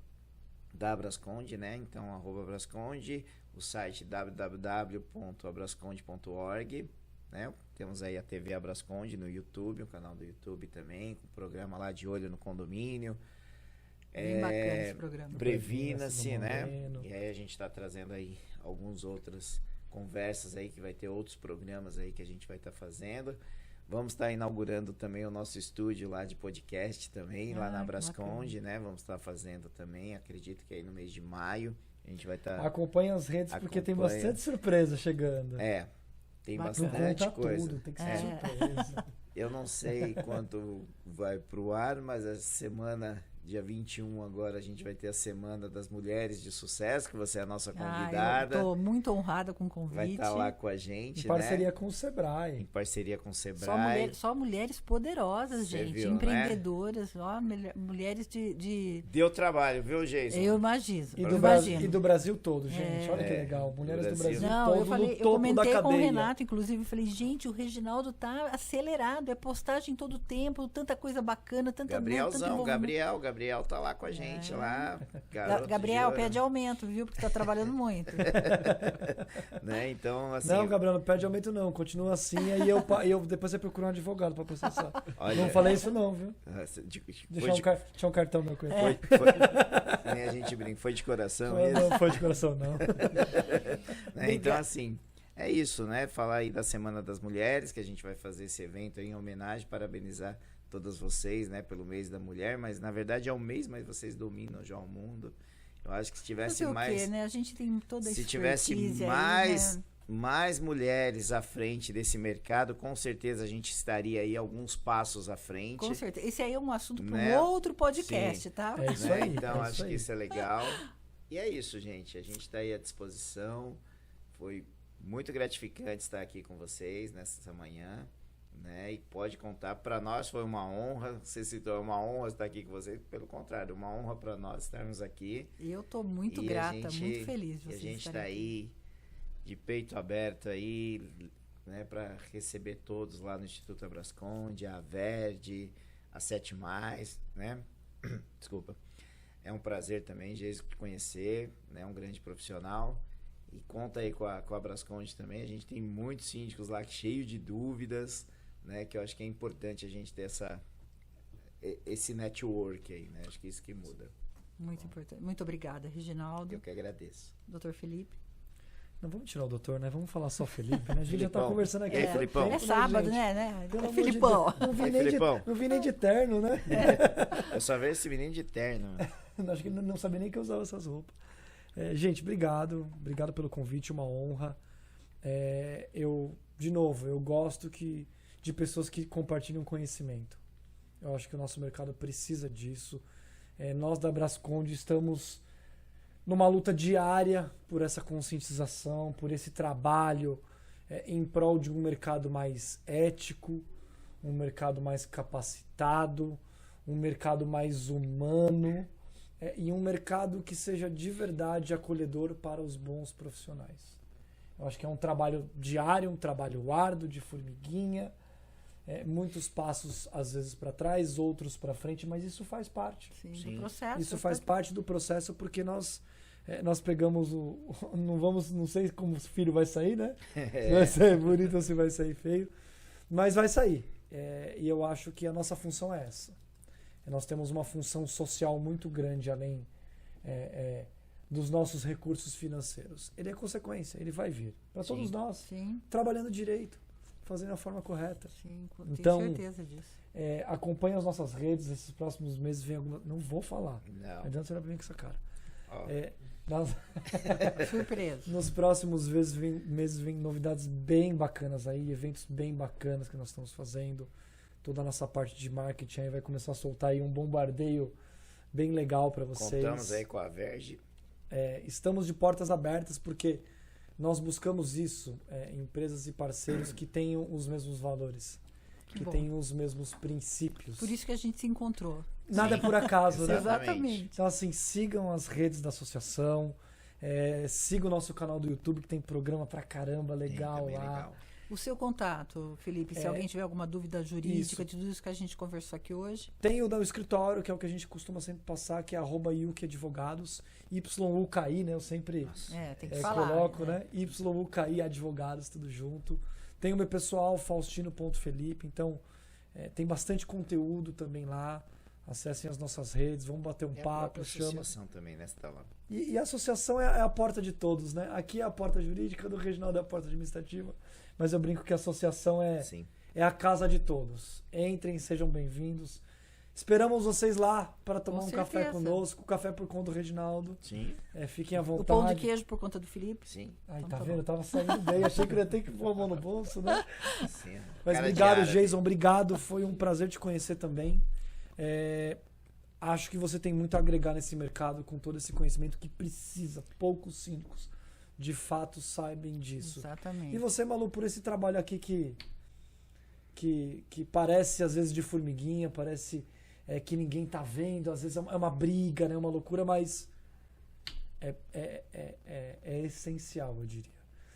da Brasconde, né? Então, @Brasconde, o site www.abrasconde.org, né? Temos aí a TV Abrasconde no YouTube, o canal do YouTube também, com o programa lá de Olho no Condomínio. Bem bacana esse programa. Previna-se, né? Moreno. E aí a gente está trazendo aí algumas outras conversas aí, que vai ter outros programas aí que a gente vai estar fazendo. Vamos estar inaugurando também o nosso estúdio lá de podcast também, lá na Abrasconde, né? Vamos estar fazendo também, acredito que aí no mês de maio a gente vai estar... Acompanha as redes, porque tem Acompanha. bastante surpresa chegando. Tem Bacana. Não bastante conta coisa. tudo, tem que ser surpresa. Eu não sei quanto vai pro ar, mas a semana, dia 21 agora, a gente vai ter a Semana das Mulheres de Sucesso, que você é a nossa convidada. Eu tô muito honrada com o convite. Vai estar lá com a gente, Em parceria né? com o Sebrae. Em parceria com o Sebrae. Só mulheres poderosas, Cê gente. viu, né? Empreendedoras, ó, mulheres de... Deu trabalho, viu, Jason? Eu imagino. E eu do, imagino. e do Brasil todo, gente. Olha que legal. Mulheres do Brasil Não, todo eu falei, no eu topo da comentei com o cadeia. Renato, inclusive, falei, gente, o Reginaldo tá acelerado, é postagem todo tempo, tanta coisa bacana, tanto Gabrielzão, envolvimento. Gabriel tá lá com a gente, lá. garoto Gabriel, de ouro. pede aumento, viu? Porque tá trabalhando muito. Né? Então, assim... Não, Gabriel, não pede aumento não. Continua assim, aí eu depois você procura um advogado pra processar. Olha, Não falei isso não, viu? Deixar um cartão meu com ele. Nem a gente brinca, foi de coração Não, isso. não foi de coração, não. Né? Então, assim, é isso, né? Falar aí da Semana das Mulheres, que a gente vai fazer esse evento aí em homenagem, parabenizar todas vocês, né, pelo mês da mulher, mas na verdade é um mês, mas vocês dominam já o mundo. Eu acho que se tivesse Fazer o mais... quê, né? A gente tem toda a Se tivesse expertise aí, mais, né? mais mulheres à frente desse mercado, com certeza a gente estaria aí alguns passos à frente. Com certeza. Esse aí é um assunto para Né? um outro podcast, Sim. tá? É isso Né? aí. Então, é acho isso que aí. isso é legal. E é isso, gente. A gente está aí à disposição. Foi muito gratificante estar aqui com vocês nessa manhã. Né? E pode contar, para nós foi uma honra. Você citou, é uma honra estar aqui com vocês. Pelo contrário, uma honra para nós estarmos aqui. Eu tô muito E a grata, gente- muito feliz de E a vocês gente está estarem aqui. aí de peito aberto aí, né, para receber todos lá no Instituto Abrasconde, a Verde, a 7+, né? Desculpa. É um prazer também, Geis, te conhecer, né? Um grande profissional. E conta aí com a Abrasconde também. A gente tem muitos síndicos lá cheio de dúvidas, né? Que eu acho que é importante a gente ter esse network aí, né? Acho que é isso que muda. Muito importante. Muito obrigada, Reginaldo. Eu que agradeço. Dr. Felipe. Não vamos tirar o doutor, né? Vamos falar só Felipe, né? A gente já tá Filipão. conversando aqui. E aí, há Filipão? tempo, É sábado, gente? né? Pelo É amor de Filipão. Deus. Não vi Aí, nem Filipão. não vi nem de terno, né? Eu só vejo esse menino de terno. Acho que não sabia nem que eu usava essas roupas. Gente, obrigado. Obrigado pelo convite, uma honra. De novo, eu gosto de pessoas que compartilham conhecimento. Eu acho que o nosso mercado precisa disso. Nós da Abrasconde estamos numa luta diária por essa conscientização, por esse trabalho em prol de um mercado mais ético, um mercado mais capacitado, um mercado mais humano e um mercado que seja de verdade acolhedor para os bons profissionais. Eu acho que é um trabalho diário, um trabalho árduo, de formiguinha, muitos passos às vezes para trás, outros para frente, mas isso faz parte. Sim, Sim. do processo. Isso faz parte do processo porque nós pegamos não sei como o filho vai sair, né? Se vai sair bonito ou se vai sair feio, mas vai sair. E eu acho que a nossa função é essa. Nós temos uma função social muito grande além dos nossos recursos financeiros. Ele é consequência, ele vai vir. Para todos nós, Sim, trabalhando direito, fazendo a forma correta. sim, Então, tenho certeza disso. Acompanhe as nossas redes, esses próximos meses vem alguma... Não vou falar. Não. Não adianta você olhar pra mim com essa cara. Ó. Surpresa. Nos próximos meses vem novidades bem bacanas aí, eventos bem bacanas que nós estamos fazendo. Toda a nossa parte de marketing aí vai começar a soltar aí um bombardeio bem legal para vocês. Contamos aí com a Verge. Estamos de portas abertas porque nós buscamos isso, empresas e parceiros que tenham os mesmos valores, que bom. tenham os mesmos princípios. Por isso que a gente se encontrou. Nada é por acaso, né? Exatamente. Então, assim, sigam as redes da associação, sigam o nosso canal do YouTube, que tem programa pra caramba legal Também lá. legal. O seu contato, Felipe, se alguém tiver alguma dúvida jurídica de tudo isso que a gente conversou aqui hoje. Tem o do escritório, que é o que a gente costuma sempre passar, que é @yuki-advogados, YUKI, né? Eu sempre tem que falar, coloco, né? YUKI Advogados, tudo junto. Tem o meu pessoal, faustino.felipe, então tem bastante conteúdo também lá. Acessem as nossas redes, vamos bater um papo, a chama. associação também, né? Você tá lá. E a associação é a porta de todos, né? Aqui é a porta jurídica, do Reginaldo é a porta administrativa, mas eu brinco que a associação é a casa de todos. Entrem, sejam bem-vindos. Esperamos vocês lá para tomar um café conosco, café por conta do Reginaldo. Sim. Fiquem à vontade. O pão de queijo por conta do Felipe. Sim. Aí, então, tá tá vendo? bom. Eu tava saindo bem, achei que eu ia ter que pôr a mão no bolso, né? Sim. Mas Cara de obrigado, árabe. Jason, obrigado. Foi um prazer te conhecer também. Acho que você tem muito a agregar nesse mercado com todo esse conhecimento que precisa. Poucos síndicos, de fato, saibam disso. Exatamente. E você, Malu, por esse trabalho aqui que parece, às vezes, de formiguinha, parece que ninguém tá vendo, às vezes é uma briga, né? Uma loucura, mas é essencial, eu diria.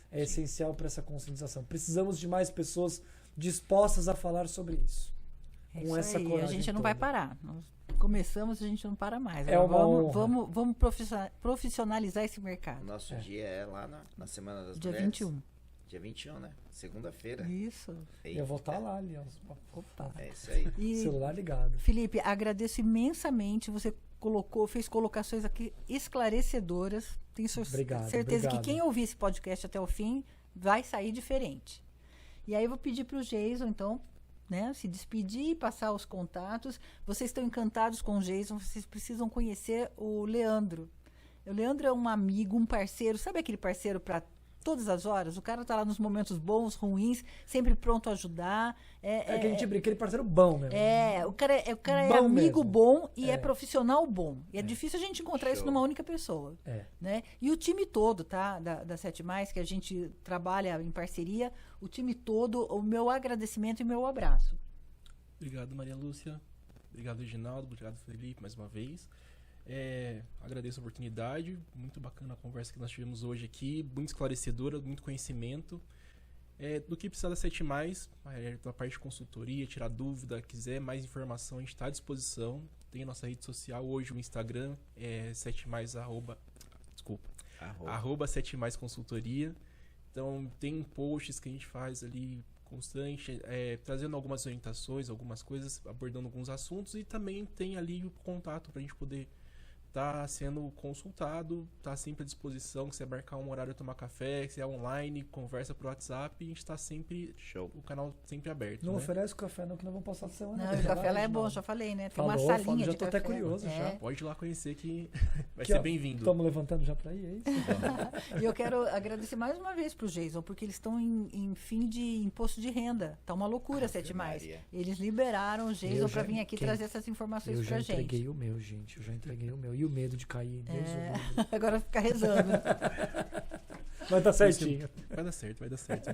É essencial para essa conscientização. Precisamos de mais pessoas dispostas a falar sobre isso. É Com isso essa aí, a coragem gente não vai toda. parar. Nós começamos, a gente não para mais. É Agora uma honra. vamos profissionalizar esse O mercado. nosso dia é lá na Semana das Dia Mulheres. 21. Dia 21, né? Segunda-feira. Isso. Eu vou estar lá, ali, ó. Opa. É isso aí. E, Celular ligado. Felipe, agradeço imensamente. Você fez colocações aqui esclarecedoras. Tenho Obrigado, certeza obrigado. que quem ouvir esse podcast até o fim vai sair diferente. E aí eu vou pedir para o Jason, então, né, se despedir, passar os contatos. Vocês estão encantados com o Jason, vocês precisam conhecer o Leandro. O Leandro é um amigo, um parceiro. Sabe aquele parceiro para todas as horas? O cara tá lá nos momentos bons, ruins, sempre pronto a ajudar. Que a gente brinca, aquele parceiro bom mesmo. O cara é Bom amigo mesmo. bom e é profissional bom. E é difícil a gente encontrar isso Show. numa única pessoa. Né? E o time todo, tá? Da 7+, que a gente trabalha em parceria, o time todo, o meu agradecimento e meu abraço. Obrigado, Maria Lúcia. Obrigado, Reginaldo. Obrigado, Felipe, mais uma vez. Agradeço a oportunidade. Muito bacana a conversa que nós tivemos hoje aqui. Muito esclarecedora, muito conhecimento. Do que precisar da 7+, da parte de consultoria, tirar dúvida, quiser mais informação, a gente está à disposição. Tem a nossa rede social hoje, o Instagram, 7+, arroba 7+ consultoria. Então, tem posts que a gente faz ali constante, trazendo algumas orientações, algumas coisas, abordando alguns assuntos, e também tem ali o contato para a gente poder estar sendo consultado, tá sempre à disposição. Se você marcar um horário tomar café, se é online, conversa pro WhatsApp, a gente está sempre, o canal sempre aberto. Não né? oferece o café não, que nós vamos passar a semana. Não, o café lá é bom, já falei, né? Tem uma salinha já de tô café. até curioso já. Pode ir lá conhecer que vai Aqui, ser ó, bem-vindo. Estamos levantando já para ir, é isso? E eu quero agradecer mais uma vez pro Jason, porque eles estão em fim de imposto de renda. Tá uma loucura, 7+. Maria. Eles liberaram o Jason para vir aqui quem- trazer essas informações Eu pra já gente. entreguei o meu, gente. Eu já entreguei o meu. E o medo de cair, Deus o livre. Agora fica rezando. Mas tá certinho. Vai dar certo, vai dar certo.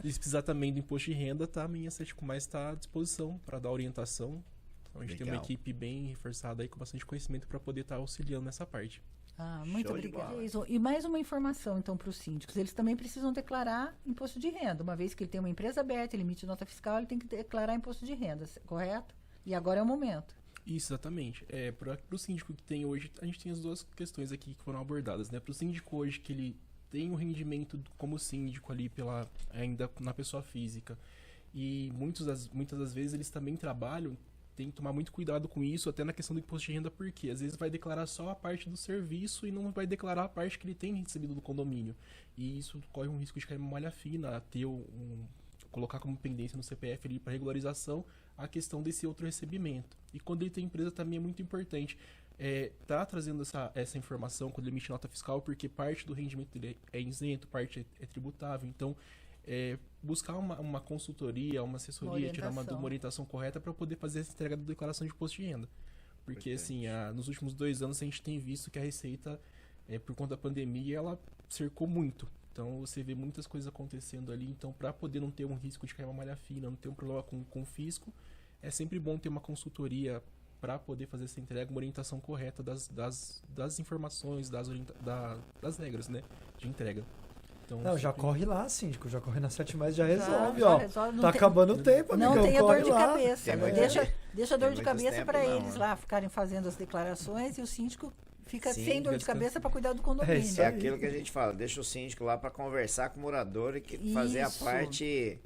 E se precisar também do imposto de renda, tá? A minha 7+ está à disposição para dar orientação. Então a gente tem uma Legal. equipe bem reforçada aí com bastante conhecimento para poder estar auxiliando nessa parte. Muito Show de obrigada, bola. Jason. E mais uma informação, então, para os síndicos. Eles também precisam declarar imposto de renda. Uma vez que ele tem uma empresa aberta, ele emite nota fiscal, ele tem que declarar imposto de renda, correto? E agora é o momento. Isso, exatamente. Para o síndico que tem hoje, a gente tem as duas questões aqui que foram abordadas, né? Para o síndico hoje que ele tem um rendimento como síndico ali ainda na pessoa física, e muitas das vezes eles também trabalham, tem que tomar muito cuidado com isso, até na questão do imposto de renda, porque às vezes vai declarar só a parte do serviço e não vai declarar a parte que ele tem recebido do condomínio. E isso corre um risco de cair uma malha fina, colocar como pendência no CPF ali para regularização a questão desse outro recebimento. E quando ele tem empresa também é muito importante tá trazendo essa informação quando ele emite nota fiscal, porque parte do rendimento dele é isento, parte é tributável. Então, buscar uma consultoria, uma assessoria, tirar uma orientação correta para poder fazer essa entrega da declaração de imposto de renda. Porque, assim, nos últimos 2 anos a gente tem visto que a Receita, por conta da pandemia, ela cercou muito. Então, você vê muitas coisas acontecendo ali. Então, para poder não ter um risco de cair uma malha fina, não ter um problema com o fisco, é sempre bom ter uma consultoria para poder fazer essa entrega, uma orientação correta das informações, das regras, né, de entrega. Então, Não, já sempre- corre lá, síndico. Já corre na 7+, já Já resolve, já ó. resolve, não Tá tem- acabando o tempo, Não amigão. tenha dor corre de lá. cabeça. Tem muito- Deixa a dor tem de muito cabeça tempo, para não, eles né? lá ficarem fazendo as declarações e o síndico fica Sim, sem dor de fica cabeça para cuidar do É condomínio. isso É aí. aquilo que a gente fala, deixa o síndico lá para conversar com o morador e fazer a Isso. parte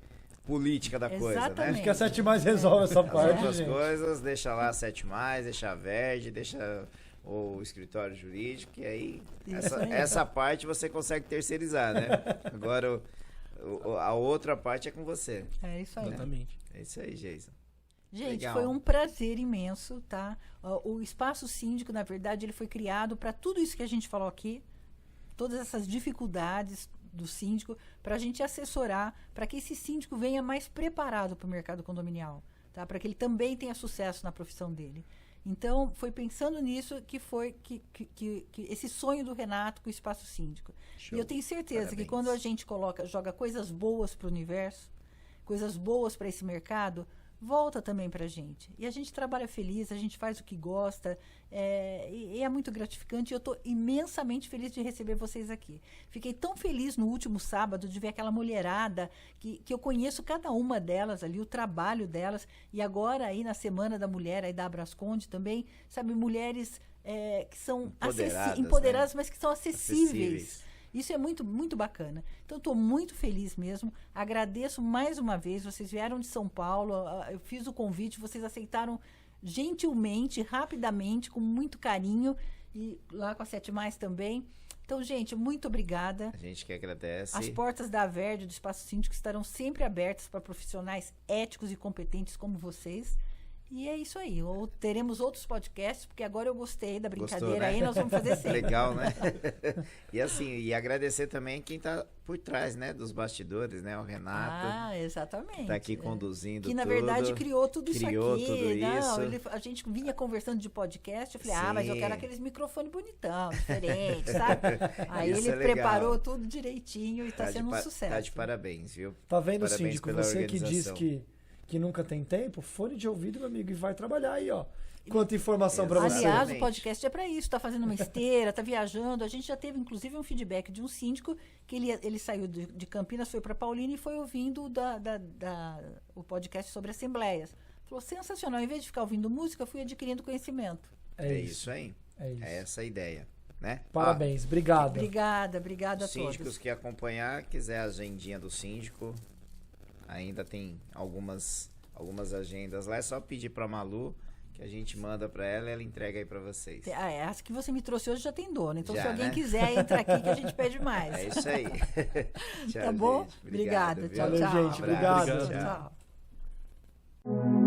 política da coisa, né? Exatamente. Acho que a 7+, resolve essa As parte, outras gente. coisas, deixa lá a 7+, deixa a verde, deixa o escritório jurídico, e aí Isso aí. essa parte você consegue terceirizar, né? Agora a outra parte é com você. É isso aí. Exatamente. É isso aí, Geisa. Gente, Legal. foi um prazer imenso, tá? O Espaço Síndico, na verdade, ele foi criado para tudo isso que a gente falou aqui, todas essas dificuldades do síndico, para a gente assessorar, para que esse síndico venha mais preparado para o mercado condominial, tá? Para que ele também tenha sucesso na profissão dele. Então, foi pensando nisso que foi que esse sonho do Renato com o Espaço Síndico. Show. E eu tenho certeza que Parabéns. quando a gente joga coisas boas para o universo, coisas boas para esse mercado, volta também para a gente. E a gente trabalha feliz, a gente faz o que gosta, e é muito gratificante. Eu estou imensamente feliz de receber vocês aqui. Fiquei tão feliz no último sábado de ver aquela mulherada, que eu conheço cada uma delas ali, o trabalho delas, e agora aí na Semana da Mulher, aí da Abrasconde também, sabe, mulheres que são empoderadas, né? mas que são acessíveis. Isso é muito, muito bacana. Então, estou muito feliz mesmo. Agradeço mais uma vez. Vocês vieram de São Paulo. Eu fiz o convite. Vocês aceitaram gentilmente, rapidamente, com muito carinho. E lá com a 7+, também. Então, gente, muito obrigada. A gente que agradece. As portas da Verde, do Espaço Síndico, estarão sempre abertas para profissionais éticos e competentes como vocês. E é isso aí. Ou teremos outros podcasts, porque agora eu gostei da brincadeira. Gostou, né? Aí nós vamos fazer sempre. Legal, né? E assim, e agradecer também quem tá por trás, né, dos bastidores, né? O Renato Ah, exatamente. tá aqui conduzindo Que na tudo. verdade criou tudo isso Criou aqui. tudo Não, isso. a gente vinha conversando de podcast, eu falei, mas eu Sim. quero aqueles microfones bonitão, diferentes, sabe? Aí Isso ele é legal. preparou tudo direitinho e tá de sendo um pa- sucesso. Tá de parabéns, viu? Tá vendo, Parabéns síndico? pela Você que diz organização. que nunca tem tempo, fone de ouvido, meu amigo, e vai trabalhar aí, ó. Quanta informação pra você. Aliás, Exatamente. o podcast é para isso, tá fazendo uma esteira, tá viajando. A gente já teve, inclusive, um feedback de um síndico que ele saiu de Campinas, foi para Paulínia e foi ouvindo o podcast sobre assembleias. Falou, sensacional, em vez de ficar ouvindo música, eu fui adquirindo conhecimento. É isso aí. É isso. É essa a ideia, né? Parabéns, obrigado. Obrigada a Os síndicos todos. que acompanhar, quiser a agendinha do síndico, ainda tem algumas agendas lá, é só pedir pra Malu que a gente manda pra ela e ela entrega aí pra vocês. Essa que você me trouxe hoje já tem dono. Então, Já, se alguém né? quiser, entra aqui que a gente pede mais. É isso aí. Tchau, Tá bom? gente. Obrigada. Obrigado, Tchau, viu? Valeu, tchau. gente. Obrigado. Abraço, Tchau. tchau.